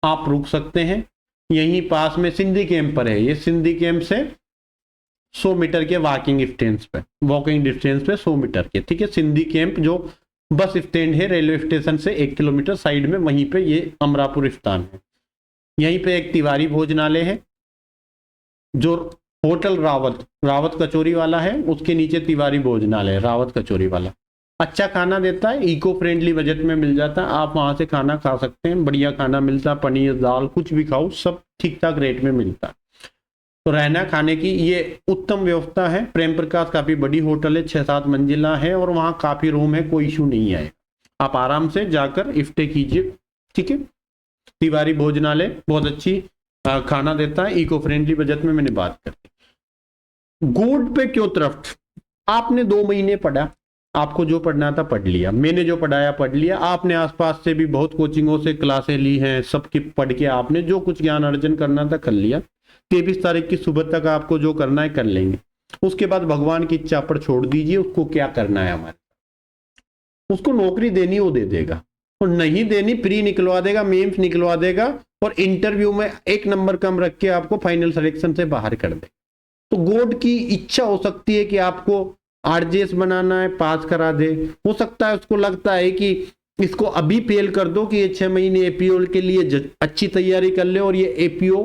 आप रुक सकते हैं। यहीं पास में सिंधी कैंप पर है, ये सिंधी कैंप से 100 मीटर के वॉकिंग डिस्टेंस पे, 100 मीटर के, ठीक है। सिंधी कैंप जो बस स्टैंड है रेलवे स्टेशन से 1 किलोमीटर साइड में, वहीं पे ये अमरापुर स्थान है। यहीं पे एक तिवारी भोजनालय है, जो होटल रावत कचौरी वाला है, उसके नीचे तिवारी भोजनालय है, रावत कचौरी वाला। अच्छा खाना देता है, इको फ्रेंडली बजट में मिल जाता है, आप वहां से खाना खा सकते हैं, बढ़िया खाना मिलता है, पनीर दाल कुछ भी खाओ सब ठीक ठाक रेट में मिलता है। तो रहना खाने की ये उत्तम व्यवस्था है। प्रेम प्रकाश काफी बड़ी होटल है, 6-7 मंजिला है, और वहाँ काफी रूम है, कोई इशू नहीं है, आप आराम से जाकर स्टे कीजिए, ठीक है। तिवारी भोजनालय बहुत अच्छी खाना देता है, इको फ्रेंडली बजट में, मैंने बात कर दी। गोल्ड पे क्यों ट्रस्ट? आपने 2 महीने पढ़ा, आपको जो पढ़ना था पढ़ लिया, मैंने जो पढ़ाया पढ़ लिया, आपने आसपास से भी बहुत कोचिंगों से क्लासें ली हैं, सबकी पढ़ के आपने जो कुछ ज्ञान अर्जन करना था कर लिया। 23 तारीख की सुबह तक आपको जो करना है कर लेंगे, उसके बाद भगवान की इच्छा पर छोड़ दीजिए, उसको क्या करना है हमारे, उसको नौकरी देनी वो दे देगा, और नहीं देनी प्री निकलवा देगा, मेंस निकलवा देगा, और इंटरव्यू में 1 नंबर कम रख के आपको फाइनल सिलेक्शन से बाहर कर दे। तो गॉड की इच्छा हो सकती है कि आपको आरजेएस बनाना है, पास करा दे, हो सकता है उसको लगता है कि इसको अभी फेल कर दो कि ये 6 महीने एपीओ के लिए अच्छी तैयारी कर ले और ये एपीओ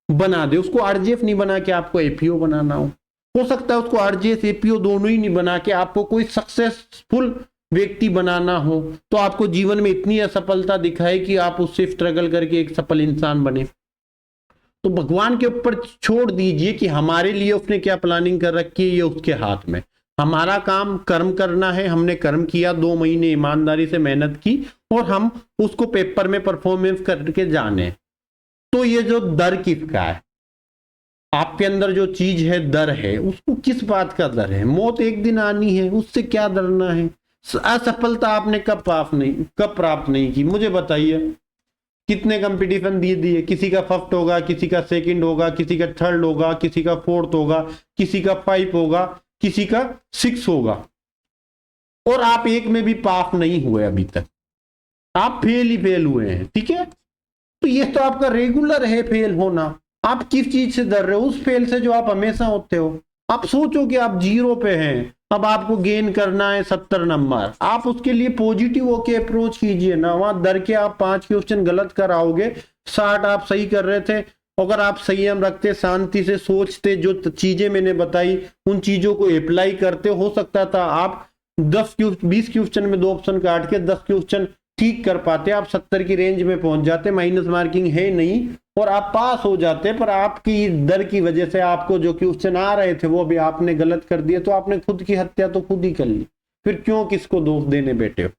बना दे। उसको आरजेएफ नहीं बना के आपको एपीओ बनाना हो सकता है उसको आरजेएफ एपीओ दोनों ही नहीं बना के आपको कोई सक्सेसफुल व्यक्ति बनाना हो, तो आपको जीवन में इतनी असफलता दिखाए कि आप उससे स्ट्रगल करके एक सफल इंसान बने। तो भगवान के ऊपर छोड़ दीजिए कि हमारे लिए उसने क्या प्लानिंग कर रखी है, ये उसके हाथ में। हमारा काम कर्म करना है, हमने कर्म किया, 2 महीने ईमानदारी से मेहनत की और हम उसको पेपर में परफॉर्मेंस करके जाने। तो ये जो डर किसका है, आपके अंदर जो चीज है डर है, उसको किस बात का डर है? मौत एक दिन आनी है, उससे क्या डरना है? असफलता आपने कब प्राप्त नहीं की, मुझे बताइए। कितने कंपटीशन दिए, किसी का फर्स्ट होगा, किसी का सेकंड होगा, किसी का थर्ड होगा, किसी का फोर्थ होगा, किसी का 5 होगा, किसी का 6 होगा, और आप एक में भी पास नहीं हुए अभी तक, आप फेल ही फेल हुए हैं। ठीक है, तो ये तो आपका रेगुलर है फेल होना। आप किस चीज से डर रहे हो? उस फेल से जो आप हमेशा होते हो। आप सोचो कि आप 0 पे हैं, अब आपको गेन करना है 70 नंबर, आप उसके लिए पॉजिटिव होके अप्रोच कीजिए ना। वहां डर के आप 5 क्वेश्चन गलत कराओगे, 60 आप सही कर रहे थे। अगर आप संयम रखते, शांति से सोचते, जो चीजें मैंने बताई उन चीजों को अप्लाई करते, हो सकता था आप 20 क्वेश्चन में 2 ऑप्शन काट के 10 क्वेश्चन ठीक कर पाते, आप 70 की रेंज में पहुंच जाते, माइनस मार्किंग है नहीं, और आप पास हो जाते। पर आपकी डर की वजह से आपको जो क्वेश्चन आ रहे थे वो भी आपने गलत कर दिए, तो आपने खुद की हत्या तो खुद ही कर ली। फिर क्यों किसको दोष देने बैठे हो?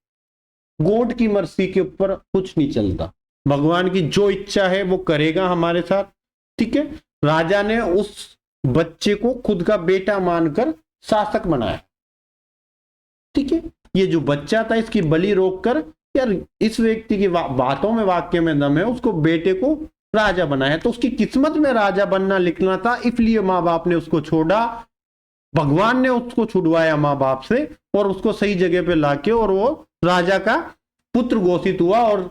गॉड की मर्जी के ऊपर कुछ नहीं चलता, भगवान की जो इच्छा है वो करेगा हमारे साथ। ठीक है, राजा ने उस बच्चे को खुद का बेटा मानकर शासक बनाया। ठीक है, ये जो बच्चा था इसकी बलि रोककर, यार इस व्यक्ति की बातों में वाक्य में दम है, उसको बेटे को राजा बनाया। तो उसकी किस्मत में राजा बनना लिखना था, इसलिए माँ बाप ने उसको छोड़ा, भगवान ने उसको छुड़वाया माँ बाप से और उसको सही जगह पे लाके, और वो राजा का पुत्र घोषित हुआ और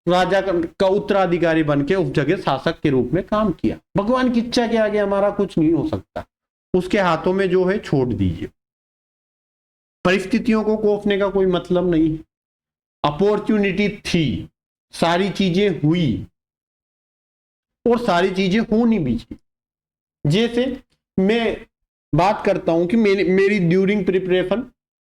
राजा का उत्तराधिकारी बनके उस जगह शासक के रूप में काम किया। भगवान की इच्छा के आगे हमारा कुछ नहीं हो सकता, उसके हाथों में जो है छोड़ दीजिए। परिस्थितियों को कोसने का कोई मतलब नहीं। अपॉर्चुनिटी थी, सारी चीजें हुई और सारी चीजें होनी भी चाहिए। जैसे मैं बात करता हूं कि मेरी ड्यूरिंग प्रिपरेशन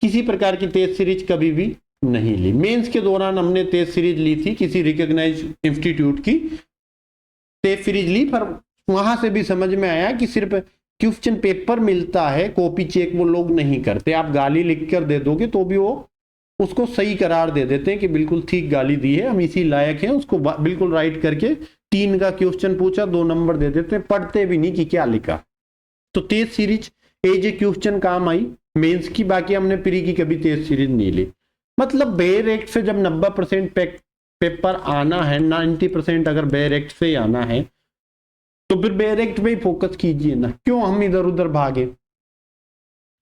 किसी प्रकार की टेस्ट सीरीज कभी भी नहीं ली। मेंस के दौरान हमने टेस्ट सीरीज ली थी, किसी रिकॉग्नाइज इंस्टीट्यूट की टेस्ट सीरीज ली, पर वहां से भी समझ में आया कि सिर्फ क्वेश्चन पेपर मिलता है, कॉपी चेक वो लोग नहीं करते। आप गाली लिख कर दे दोगे तो भी वो उसको सही करार दे देते हैं कि बिल्कुल ठीक गाली दी है, हम इसी लायक हैं, उसको बिल्कुल राइट करके 3 का क्वेश्चन पूछा 2 नंबर दे देते हैं, पढ़ते भी नहीं कि क्या लिखा। तो test series as a question काम आई मेंस की, बाकी हमने प्री की कभी टेस्ट सीरीज नहीं ली। मतलब बेयर एक्ट से जब 90% पेपर आना है, 90% अगर बेयर एक्ट से आना है तो फिर बेयर एक्ट पे ही फोकस कीजिए ना, क्यों हम इधर उधर भागे।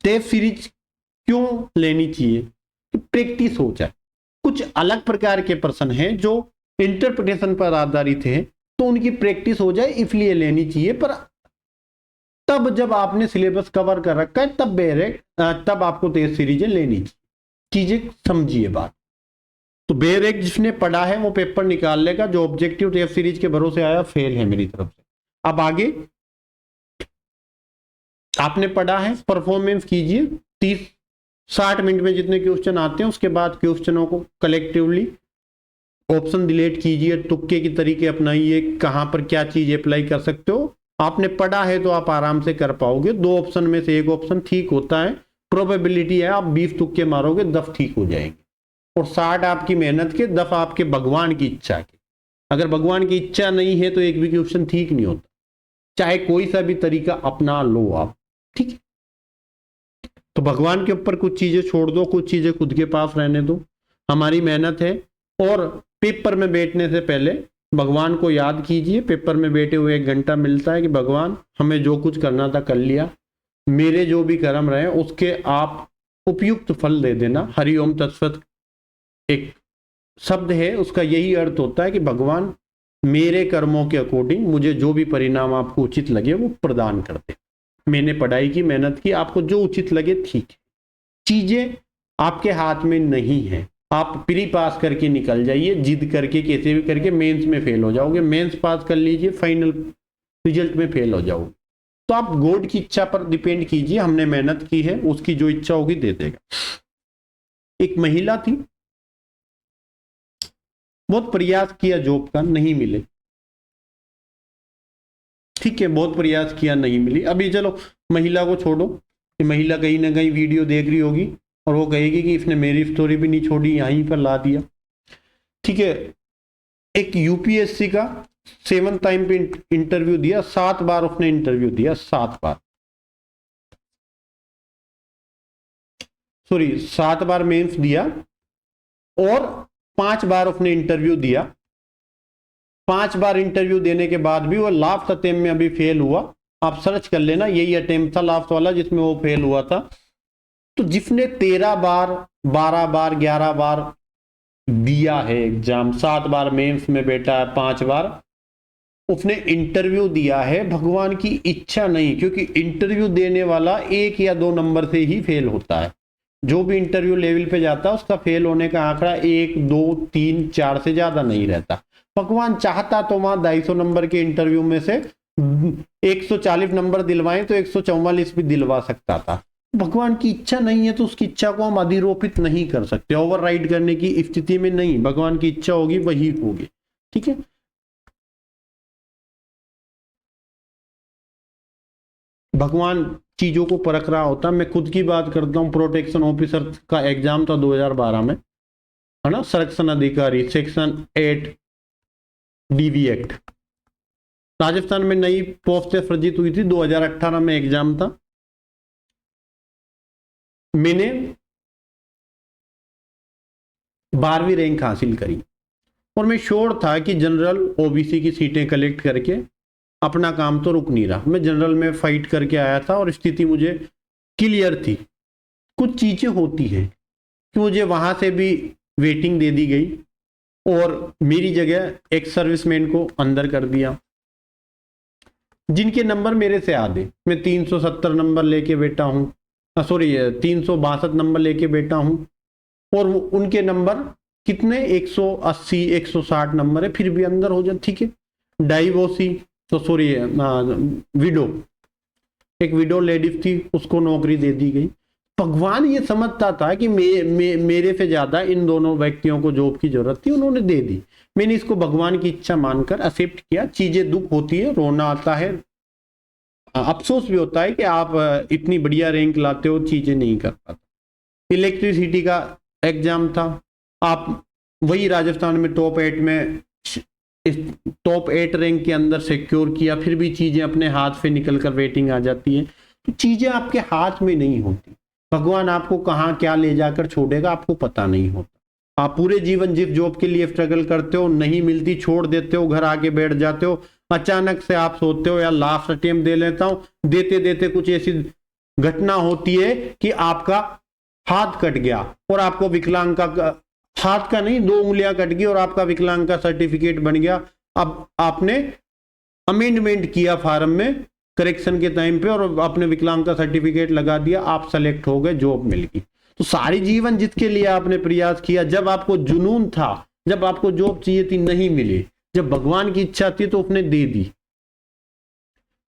टेस्ट सीरीज क्यों लेनी चाहिए? प्रैक्टिस हो जाए। कुछ अलग प्रकार के पर्सन हैं जो इंटरप्रिटेशन पर आधारित है, तो उनकी प्रैक्टिस हो जाए इसलिए लेनी चाहिए। पर तब जब आपने सिलेबस कवर कर रखा है तब आपको टेस्ट सीरीजें लेनी चाहिए। चीजें समझिए बात। तो बेरेक जिसने पढ़ा है वो पेपर निकाल लेगा, जो ऑब्जेक्टिव टेस्ट सीरीज के भरोसे आया फेल है मेरी तरफ से। अब आगे आपने पढ़ा है, परफॉर्मेंस कीजिए। 30-60 मिनट में जितने क्वेश्चन आते हैं उसके बाद क्वेश्चनों को कलेक्टिवली ऑप्शन डिलीट कीजिए, तुक्के की तरीके अपनाइए, कहां पर क्या चीज अप्लाई कर सकते हो। आपने पढ़ा है तो आप आराम से कर पाओगे। 2 ऑप्शन में से 1 ऑप्शन ठीक होता है, प्रोबेबिलिटी है आप 20 तुक्के मारोगे 10 ठीक हो जाएंगे, और 60 आपकी मेहनत के, 10 आपके भगवान की इच्छा के। अगर भगवान की इच्छा नहीं है तो एक भी क्वेश्चन ठीक नहीं होता, चाहे कोई सा भी तरीका अपना लो आप। ठीक है, तो भगवान के ऊपर कुछ चीजें छोड़ दो, कुछ चीजें खुद के पास रहने दो। हमारी मेहनत है, और पेपर में बैठने से पहले भगवान को याद कीजिए। पेपर में बैठे हुए 1 घंटा मिलता है कि भगवान हमें जो कुछ करना था कर लिया, मेरे जो भी कर्म रहे उसके आप उपयुक्त फल दे देना। हरिओम तत्सत एक शब्द है, उसका यही अर्थ होता है कि भगवान मेरे कर्मों के अकॉर्डिंग मुझे जो भी परिणाम आपको उचित लगे वो प्रदान करते। मैंने पढ़ाई की, मेहनत की, आपको जो उचित लगे ठीक है। चीजें आपके हाथ में नहीं है, आप प्री पास करके निकल जाइए, जिद करके कैसे भी करके मेंस में फेल हो जाओगे, मेंस पास कर लीजिए, फाइनल रिजल्ट में फेल हो जाओगे। तो आप गॉड की इच्छा पर डिपेंड कीजिए, हमने मेहनत की है, उसकी जो इच्छा होगी दे देगा। एक महिला थी, बहुत प्रयास किया जॉब का, नहीं मिले, ठीक है, बहुत प्रयास किया नहीं मिली। अभी चलो महिला को छोड़ो, कि महिला कहीं ना कहीं वीडियो देख रही होगी और वो कहेगी कि इसने मेरी स्टोरी भी नहीं छोड़ी, यहीं पर ला दिया, ठीक है। एक यूपीएससी का 7 टाइम पे इंटरव्यू दिया, 7 बार उसने इंटरव्यू दिया, 7 बार, सॉरी 7 बार मेंस दिया और 5 बार उसने इंटरव्यू दिया। 5 बार इंटरव्यू देने के बाद भी वो लास्ट अटेम्प्ट में अभी फेल हुआ। आप सर्च कर लेना, यही अटेम्प्ट था लास्ट वाला जिसमें वो फेल हुआ था। तो जिसने 13 बार, 12 बार, 11 बार दिया है एग्जाम, 7 बार मेंस में बैठा है, 5 बार उसने इंटरव्यू दिया है, भगवान की इच्छा नहीं, क्योंकि इंटरव्यू देने वाला 1 या 2 नंबर से ही फेल होता है। जो भी इंटरव्यू लेवल पे जाता है उसका फेल होने का आंकड़ा 1, 2, 3, 4 से ज्यादा नहीं रहता। भगवान चाहता तो वहां 250 नंबर के इंटरव्यू में से 140 नंबर दिलवाएं तो 144 भी दिलवा सकता था। भगवान की इच्छा नहीं है तो उसकी इच्छा को हम अधिरोपित नहीं कर सकते, ओवरराइड करने की स्थिति में नहीं। भगवान की इच्छा होगी वही होगी, ठीक है। भगवान चीजों को परख रहा होता। मैं खुद की बात करता हूं, प्रोटेक्शन ऑफिसर का एग्जाम था 2012 में, है ना, संरक्षण अधिकारी सेक्शन 8 डीवी एक्ट, राजस्थान में नई पोस्टें सृजित हुई थी, 2018 में एग्जाम था। मैंने 12वीं रैंक हासिल करी और मैं श्योर था कि जनरल ओबीसी की सीटें कलेक्ट करके अपना काम तो रुक नहीं रहा। मैं जनरल में फाइट करके आया था और स्थिति मुझे क्लियर थी। कुछ चीजें होती हैं कि मुझे वहां से भी वेटिंग दे दी गई और मेरी जगह एक सर्विसमैन को अंदर कर दिया, जिनके नंबर मेरे से आधे। मैं 370 नंबर लेके बैठा हूं, सॉरी 362 नंबर लेके बैठा हूं और उनके नंबर कितने 180 160 नंबर है, फिर भी अंदर हो जाए, ठीक है। डाइवोर्सी, तो सॉरी विडो, एक विडो लेडीज थी, उसको नौकरी दे दी गई। भगवान ये समझता था कि मेरे से ज्यादा इन दोनों व्यक्तियों को जॉब की जरूरत थी, उन्होंने दे दी। मैंने इसको भगवान की इच्छा मानकर एक्सेप्ट किया। चीजें दुख होती है, रोना आता है, अफसोस भी होता है कि आप इतनी बढ़िया रैंक लाते हो, चीजें नहीं कर पाते। इलेक्ट्रिसिटी का एग्जाम था, आप वही राजस्थान में टॉप 8 में, टॉप 8 रैंक के अंदर सिक्योर किया, फिर भी चीजें अपने हाथ से निकल कर वेटिंग आ जाती है। तो चीजें आपके हाथ में नहीं होती। भगवान आपको कहाँ क्या ले जाकर छोड़ेगा आपको पता नहीं होता। आप पूरे जीवन जिस जॉब के लिए स्ट्रगल करते हो, नहीं मिलती, छोड़ देते हो, घर आके बैठ जाते हो, अचानक से आप सोचते हो यार लास्ट अटेम्प्ट दे लेता हूं, देते देते कुछ ऐसी घटना होती है कि आपका हाथ कट गया और आपको विकलांग का, हाथ का नहीं 2 उंगलियां कट गई और आपका विकलांग का सर्टिफिकेट बन गया। अब आपने अमेंडमेंट किया फार्म में करेक्शन के टाइम पे और अपने विकलांग का सर्टिफिकेट लगा दिया, आप सेलेक्ट हो गए, जॉब मिल गई। तो सारी जीवन जिसके लिए आपने प्रयास किया, जब आपको जुनून था, जब आपको जॉब चाहिए थी, नहीं मिली, जब भगवान की इच्छा थी तो उसने दे दी।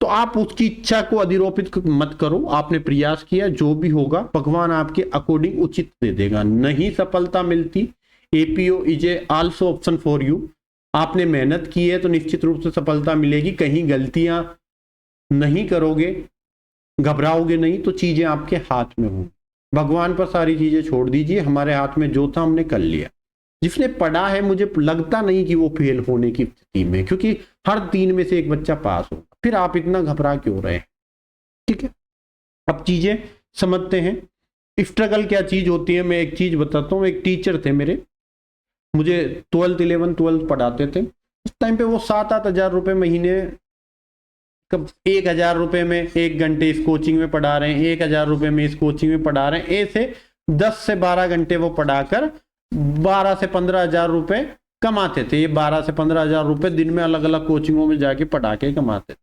तो आप उसकी इच्छा को अधिरोपित मत करो। आपने प्रयास किया, जो भी होगा भगवान आपके अकॉर्डिंग उचित दे देगा। नहीं सफलता मिलती, APO is a also option for you. आपने मेहनत की है तो निश्चित रूप से सफलता मिलेगी। कहीं गलतियां नहीं करोगे, घबराओगे नहीं, तो चीजें आपके हाथ में होंगी। भगवान पर सारी चीजें छोड़ दीजिए। हमारे हाथ में जो था हमने कर लिया। जिसने पढ़ा है, मुझे लगता नहीं कि वो फेल होने की स्थिति में, क्योंकि हर 3 में से एक बच्चा पास होगा। फिर आप इतना घबरा क्यों रहे हैं, ठीक है। अब चीजें समझते हैं, स्ट्रगल क्या चीज होती है। मैं एक चीज बताता हूँ। एक टीचर थे मेरे, मुझे 12th 11th 12th पढ़ाते थे। उस टाइम पे वो 7-8 हजार रुपए महीने, कब 1,000 रुपए में 1 घंटे इस कोचिंग में पढ़ा रहे हैं, 1,000 रुपए में इस कोचिंग में पढ़ा रहे हैं। ऐसे 10 से 12 घंटे वो पढ़ाकर 12 से 15 हजार रुपए कमाते थे। ये 12 से 15 हजार रुपए दिन में अलग अलग कोचिंगों में जाके पढ़ा के कमाते थे।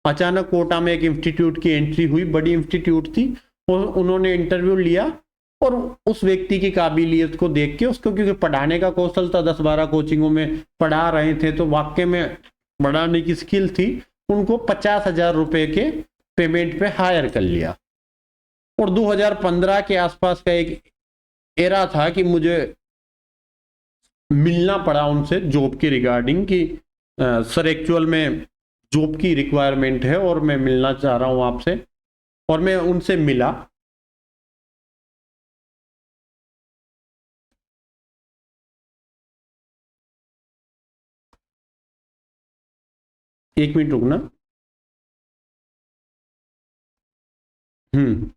अचानक कोटा में एक इंस्टीट्यूट की एंट्री हुई, बड़ी इंस्टीट्यूट थी, और उन्होंने इंटरव्यू लिया और उस व्यक्ति की काबिलियत को देख के उसको, क्योंकि पढ़ाने का कौशल था, 10-12 कोचिंगों में पढ़ा रहे थे तो वाकई में पढ़ाने की स्किल थी, उनको 50,000 रुपए के पेमेंट पे हायर कर लिया। और 2015 के आसपास का एक एरा था कि मुझे मिलना पड़ा उनसे जॉब के रिगार्डिंग कि सर एक्चुअल में जॉब की रिक्वायरमेंट है और मैं मिलना चाह रहा हूं आपसे, और मैं उनसे मिला। एक मिनट रुकना। हम्म।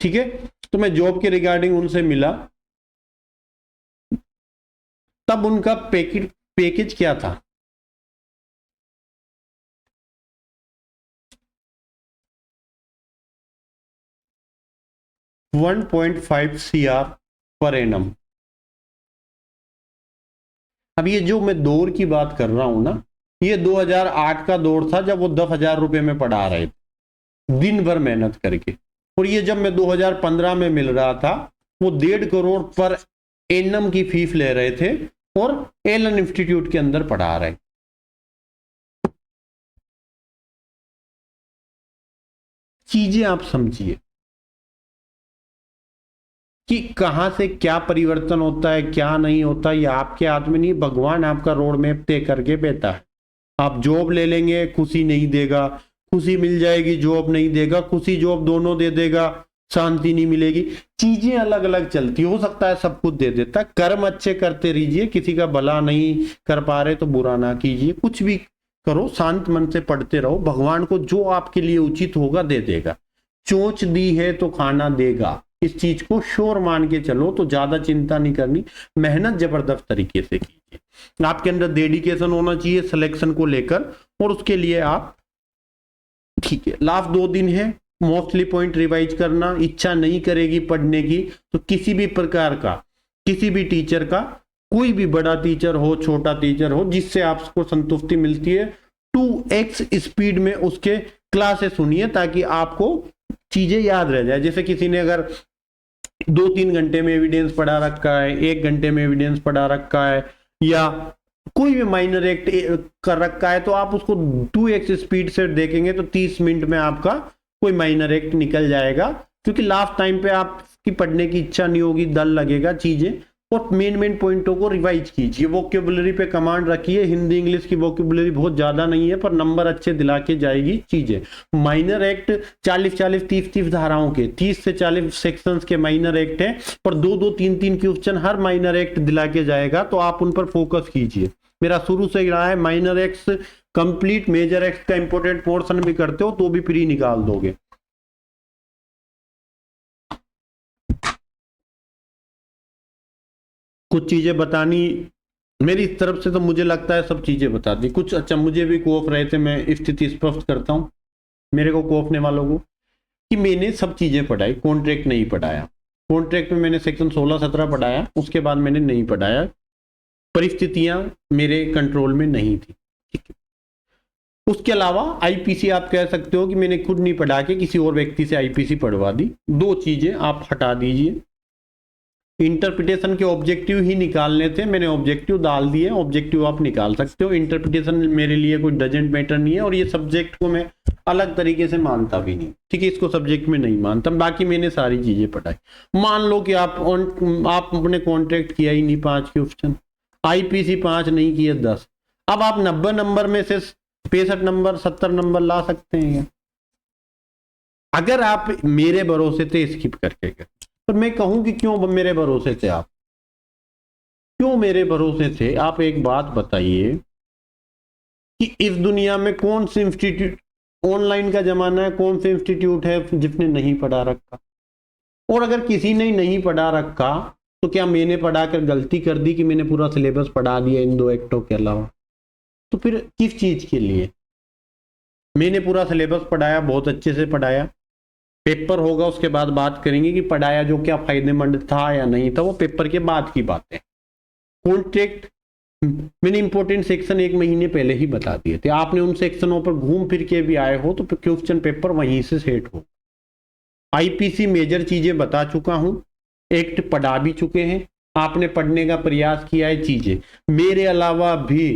ठीक है, तो मैं जॉब के रिगार्डिंग उनसे मिला। तब उनका पैकेज क्या था? 1.5 CR पर एनम। अब ये जो मैं दौर की बात कर रहा हूं ना, ये 2008 का दौर था जब वो 10,000 रुपए में पढ़ा रहे थे दिन भर मेहनत करके। और ये जब मैं 2015 में मिल रहा था, वो 1.5 करोड़ पर एनम की फीस ले रहे थे और एलन इंस्टीट्यूट के अंदर पढ़ा रहे। चीजें आप समझिए कि कहां से क्या परिवर्तन होता है, क्या नहीं होता, ये आपके हाथ में नहीं, भगवान आपका रोड मैप तय करके बैठा है। आप जॉब ले लेंगे, खुशी नहीं देगा, खुशी मिल जाएगी, जॉब नहीं देगा, खुशी जॉब दोनों दे देगा, शांति नहीं मिलेगी। चीजें अलग अलग चलती, हो सकता है सब कुछ दे देता। कर्म अच्छे करते रहिए, किसी का भला नहीं कर पा रहे तो बुरा ना कीजिए, कुछ भी करो शांत मन से पढ़ते रहो, भगवान को जो आपके लिए उचित होगा दे देगा। चोंच दी है तो खाना देगा, इस चीज को श्योर मान के चलो, तो ज्यादा चिंता नहीं करनी। मेहनत जबरदस्त तरीके से कीजिए, आपके अंदर डेडिकेशन होना चाहिए सिलेक्शन को लेकर, और उसके लिए आप ठीक है। लास्ट 2 दिन है, मोस्टली पॉइंट रिवाइज करना। इच्छा नहीं करेगी पढ़ने की तो किसी भी प्रकार का, किसी भी टीचर का, कोई भी बड़ा टीचर हो छोटा टीचर हो, जिससे आपको संतुष्टि मिलती है, 2x स्पीड में उसके क्लासेस सुनिए ताकि आपको चीजें याद रह जाए। जैसे किसी ने अगर 2-3 घंटे में एविडेंस पढ़ा रखा है, 1 घंटे में एविडेंस पढ़ा रखा है, या कोई भी माइनर एक्ट कर रखा है, तो आप उसको 2x स्पीड से देखेंगे तो 30 मिनट में आपका कोई माइनर एक्ट निकल जाएगा। क्योंकि लास्ट टाइम पे आपकी पढ़ने की इच्छा नहीं होगी, डर लगेगा चीजें। और मेन पॉइंटों को रिवाइज कीजिए, वोकेबुलरी पे कमांड रखिए। हिंदी इंग्लिश की वोकेबुलरी बहुत ज्यादा नहीं है, पर नंबर अच्छे दिला के जाएगी चीजें। माइनर एक्ट 40-40 30-30 धाराओं के, 30 से 40 सेक्शंस के माइनर एक्ट है, पर 2-2 3-3 क्वेश्चन हर माइनर एक्ट दिला के जाएगा, तो आप उन पर फोकस कीजिए। मेरा शुरू से रहा है, minor act complete, major act का इंपॉर्टेंट पोर्शन भी करते हो तो भी प्री निकाल दोगे। कुछ चीजें बतानी मेरी तरफ से तो मुझे लगता है सब चीजें बता दी। कुछ अच्छा मुझे भी कोफ रहे थे, मैं स्थिति स्पष्ट करता हूं मेरे को कोफने वालों को, कि मैंने सब चीजें पढ़ाई, कॉन्ट्रैक्ट नहीं पढ़ाया। कॉन्ट्रैक्ट में मैंने सेक्शन 16-17 पढ़ाया, उसके बाद मैंने नहीं पढ़ाया, परिस्थितियां मेरे कंट्रोल में नहीं थी। ठीक है, उसके अलावा आईपीसी आप कह सकते हो कि मैंने खुद नहीं पढ़ा के किसी और व्यक्ति से आईपीसी पढ़वा दी। 2 चीजें आप हटा दीजिए। इंटरप्रिटेशन के ऑब्जेक्टिव ही निकालने थे, मैंने ऑब्जेक्टिव डाल दिए, ऑब्जेक्टिव आप निकाल सकते हो। इंटरप्रिटेशन मेरे लिए कोई डजेंट मैटर नहीं है, और ये सब्जेक्ट को मैं अलग तरीके से मानता भी नहीं। ठीक है, इसको सब्जेक्ट में नहीं मानता। बाकी मैंने सारी चीजें पढ़ाई। मान लो कि आप अपने कॉन्ट्रैक्ट किया ही नहीं 5 क्वेश्चन, आईपीसी 5 नहीं किए 10, अब आप 90 नंबर में से 65 नंबर 70 नंबर ला सकते हैं अगर आप मेरे भरोसे थे स्किप करके गए। पर मैं कहूं कि क्यों मेरे भरोसे थे आप, क्यों मेरे भरोसे थे आप? एक बात बताइए कि इस दुनिया में कौन से इंस्टीट्यूट, ऑनलाइन का जमाना है, कौन से इंस्टीट्यूट है जिसने नहीं पढ़ा रखा? और अगर किसी ने नहीं पढ़ा रखा तो क्या मैंने पढ़ाकर गलती कर दी कि मैंने पूरा सिलेबस पढ़ा दिया इन 2 एक्टों के अलावा? तो फिर किस चीज के लिए? मैंने पूरा सिलेबस पढ़ाया, बहुत अच्छे से पढ़ाया। पेपर होगा उसके बाद बात करेंगे कि पढ़ाया जो क्या फायदेमंद था या नहीं था, वो पेपर के बाद की बात है। कॉन्ट्रैक्ट मैंने इंपॉर्टेंट सेक्शन 1 महीने पहले ही बता दिए थे, आपने उन सेक्शनों पर घूम फिर के भी आए हो तो क्वेश्चन पेपर वहीं से सेट हो। आईपीसी मेजर चीजें बता चुका हूं, एक्ट पढ़ा भी चुके हैं, आपने पढ़ने का प्रयास किया है चीजें। मेरे अलावा भी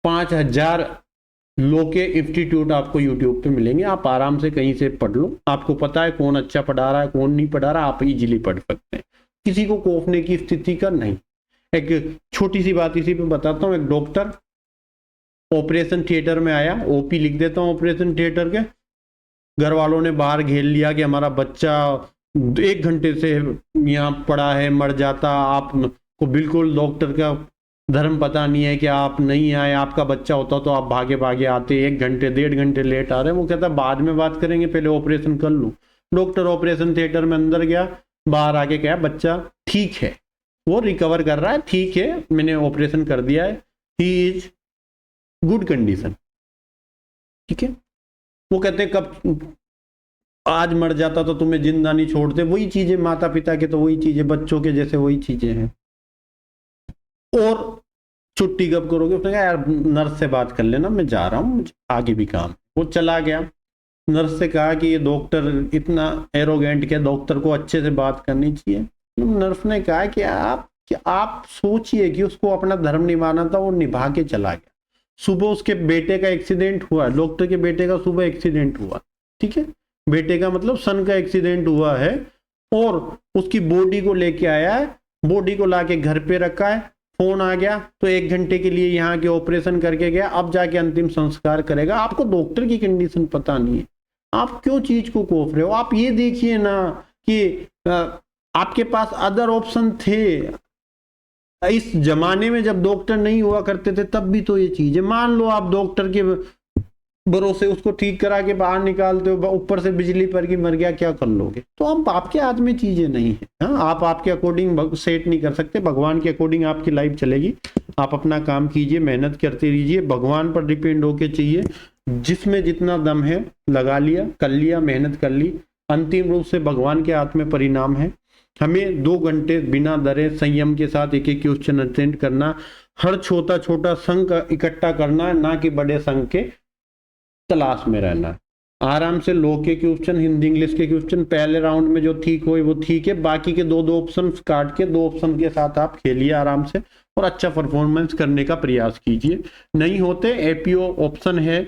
5000 लो के इंस्टीट्यूट आपको यूट्यूब पे मिलेंगे, आप आराम से कहीं से पढ़ लो, आपको पता है कौन अच्छा पढ़ा रहा है कौन नहीं पढ़ा रहा, आप इजीली पढ़ सकते हैं, किसी को कोफने की स्थिति का नहीं। एक छोटी सी बात इसी पे बताता हूँ, एक डॉक्टर ऑपरेशन थिएटर में आया, ओपी लिख देता हूँ ऑपरेशन थिएटर के, घर वालों ने बाहर घेर लिया कि हमारा बच्चा 1 घंटे से यहाँ पड़ा है मर जाता, आपको बिल्कुल डॉक्टर का धर्म पता नहीं है कि आप नहीं आए, आपका बच्चा होता तो आप भागे भागे आते, 1 घंटे 1.5 घंटे लेट आ रहे हैं। वो कहता बाद में बात करेंगे, पहले ऑपरेशन कर लूँ। डॉक्टर ऑपरेशन थिएटर में अंदर गया, बाहर आके कहा बच्चा ठीक है, वो रिकवर कर रहा है, ठीक है मैंने ऑपरेशन कर दिया है, ही इज गुड कंडीशन, ठीक है। वो कहते कब आज मर जाता तो तुम्हें जिंदा नहीं छोड़ते, वही चीजें माता पिता के, तो वही चीजें बच्चों के जैसे वही चीजें हैं। और छुट्टी कब करोगे? उसने कहा यार नर्स से बात कर लेना, मैं जा रहा हूँ, मुझे आगे भी काम। वो चला गया, नर्स से कहा कि ये डॉक्टर इतना एरोगेंट, क्या डॉक्टर को अच्छे से बात करनी चाहिए। नर्स ने कहा कि आप सोचिए कि उसको अपना धर्म निभाना था, वो निभा के चला गया। सुबह उसके बेटे का एक्सीडेंट हुआ, डॉक्टर के बेटे का सुबह एक्सीडेंट हुआ, ठीक है, बेटे का मतलब सन का एक्सीडेंट हुआ है, और उसकी बॉडी को लेके आया है, बॉडी को लाके घर पे रखा है, फोन आ गया तो 1 घंटे के लिए यहाँ के ऑपरेशन करके गया, अब जाके अंतिम संस्कार करेगा। आपको डॉक्टर की कंडीशन पता नहीं है, आप क्यों चीज को कोफ रहे हो? आप ये देखिए ना कि आपके पास अदर ऑप्शन थे। इस जमाने में जब डॉक्टर नहीं हुआ करते थे तब भी तो ये चीज है। मान लो आप डॉक्टर के भरोसे उसको ठीक करा के बाहर निकालते हो, ऊपर से बिजली पर की मर गया, क्या कर लोगे? तो अब आपके हाथ में चीजें नहीं है। हाँ, आप आपके अकॉर्डिंग सेट नहीं कर सकते, भगवान के अकॉर्डिंग आपकी लाइफ चलेगी। आप अपना काम कीजिए, मेहनत करते रहिए, भगवान पर डिपेंड होके चाहिए, जिसमें जितना दम है लगा लिया, कर लिया, मेहनत कर ली, अंतिम रूप से भगवान के हाथ में परिणाम है। हमें 2 घंटे बिना डरे संयम के साथ एक एक क्वेश्चन अटेंड करना, हर छोटा छोटा संघ इकट्ठा करना, ना कि बड़े संघ के तलाश में रहना। आराम से लो के क्वेश्चन, हिंदी इंग्लिश के क्वेश्चन पहले राउंड में जो ठीक हो वो ठीक है, बाकी के 2 ऑप्शन काट के 2 ऑप्शन के साथ आप खेलिए आराम से और अच्छा परफॉर्मेंस करने का प्रयास कीजिए। नहीं होते एपीओ ऑप्शन है,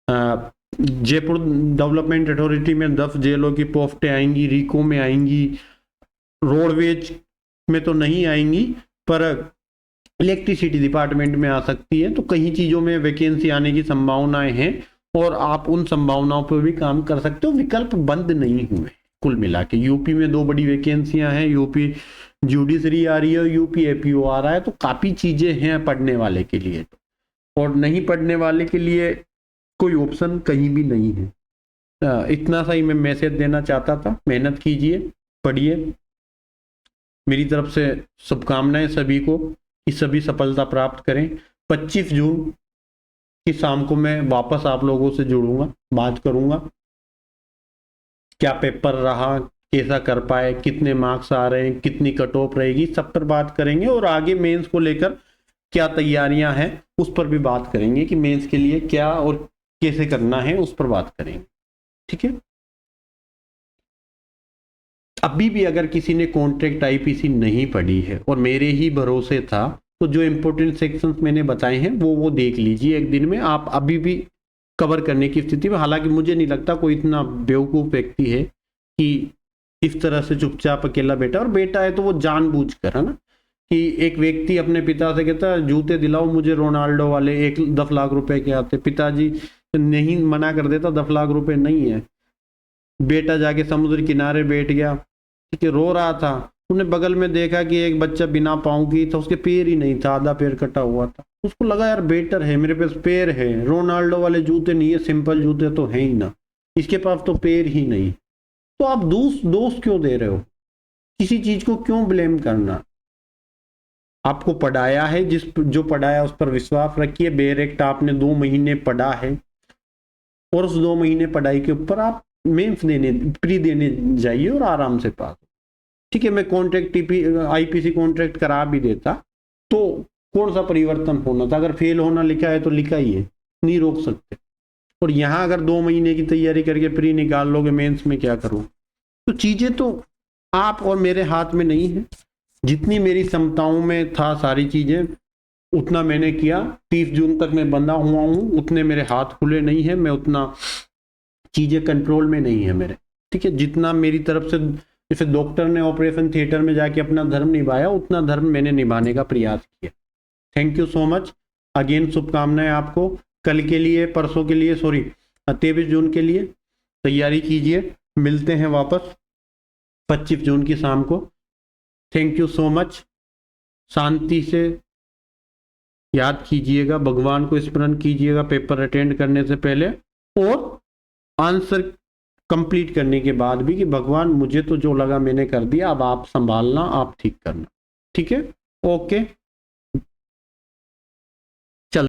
जयपुर डेवलपमेंट अथॉरिटी में 10 जेलों की पोस्टें आएंगी, रीको में आएंगी, रोडवेज में तो नहीं आएंगी पर इलेक्ट्रिसिटी डिपार्टमेंट में आ सकती है। तो कई चीजों में वैकेंसी आने की संभावनाएं हैं और आप उन संभावनाओं पर भी काम कर सकते हो, विकल्प बंद नहीं हुए। कुल मिला के यूपी में 2 बड़ी वैकेंसियां हैं, यूपी जुडिशरी आ रही है, यूपी एपीओ आ रहा है, तो काफी चीजें हैं पढ़ने वाले के लिए। तो और नहीं पढ़ने वाले के लिए कोई ऑप्शन कहीं भी नहीं है। इतना सा ही मैं मैसेज देना चाहता था। मेहनत कीजिए, पढ़िए, मेरी तरफ से शुभकामनाएं सभी को कि सभी सफलता प्राप्त करें। 25 जून की शाम को मैं वापस आप लोगों से जुड़ूंगा, बात करूंगा क्या पेपर रहा, कैसा कर पाए, कितने मार्क्स आ रहे हैं, कितनी कट ऑफ रहेगी, सब पर बात करेंगे। और आगे मेंस को लेकर क्या तैयारियां हैं उस पर भी बात करेंगे कि मेंस के लिए क्या और कैसे करना है, उस पर बात करेंगे, ठीक है। अभी भी अगर किसी ने कॉन्ट्रैक्ट आईपीसी नहीं पढ़ी है और मेरे ही भरोसे था, तो जो इंपॉर्टेंट सेक्शंस मैंने बताए हैं वो देख लीजिए, एक दिन में आप अभी भी कवर करने की स्थिति में। हालांकि मुझे नहीं लगता कोई इतना बेवकूफ व्यक्ति है कि इस तरह से चुपचाप अकेला बेटा, और बेटा है तो वो जानबूझ कर, है ना, कि एक व्यक्ति अपने पिता से कहता जूते दिलाओ मुझे रोनाल्डो वाले 10 लाख रुपए के आते, पिताजी नहीं मना कर देता 10 लाख रुपए नहीं है, बेटा जाके समुद्र किनारे बैठ गया, ठीक है, रो रहा था, उसने बगल में देखा कि एक बच्चा बिना पाँव की था, उसके पैर ही नहीं था, आधा पैर कटा हुआ था, उसको लगा यार बेटर है, मेरे पास पैर है, रोनाल्डो वाले जूते नहीं है, सिंपल जूते तो है ही ना, इसके पास तो पैर ही नहीं। तो आप दोष क्यों दे रहे हो? किसी चीज को क्यों ब्लेम करना? आपको पढ़ाया है, जो पढ़ाया उस पर विश्वास रखिए। बेरेक्ट आपने 2 महीने पढ़ा है और उस 2 महीने पढ़ाई के ऊपर आप मेंस देने, प्री देने जाइए और आराम से पास। ठीक है, मैं कॉन्ट्रैक्ट आईपीसी कॉन्ट्रैक्ट करा भी देता, तो कौन सा परिवर्तन होना था? अगर फेल होना लिखा है तो लिखा ही है, नहीं रोक सकते। और यहाँ अगर 2 महीने की तैयारी करके प्री निकाल लोगे, मेंस में क्या करूँ? तो चीजें तो आप और मेरे हाथ में नहीं है। जितनी मेरी क्षमताओं में था सारी चीजें उतना मैंने किया। 30 जून तक मैं बंधा हुआ हूँ, उतने मेरे हाथ खुले नहीं है, मैं उतना चीजें कंट्रोल में नहीं है मेरे, ठीक है। जितना मेरी तरफ से, जैसे डॉक्टर ने ऑपरेशन थिएटर में जाके अपना धर्म निभाया, उतना धर्म मैंने निभाने का प्रयास किया। Thank you so much again, शुभकामनाएं आपको कल के लिए, परसों के लिए, सॉरी 23 जून के लिए। तैयारी कीजिए, मिलते हैं वापस 25 जून की शाम को। Thank you so much. शांति से याद कीजिएगा, भगवान को स्मरण कीजिएगा पेपर अटेंड करने से पहले, और आंसर कंप्लीट करने के बाद भी कि भगवान मुझे तो जो लगा मैंने कर दिया, अब आप संभालना, आप ठीक करना, ठीक है। ओके, चल।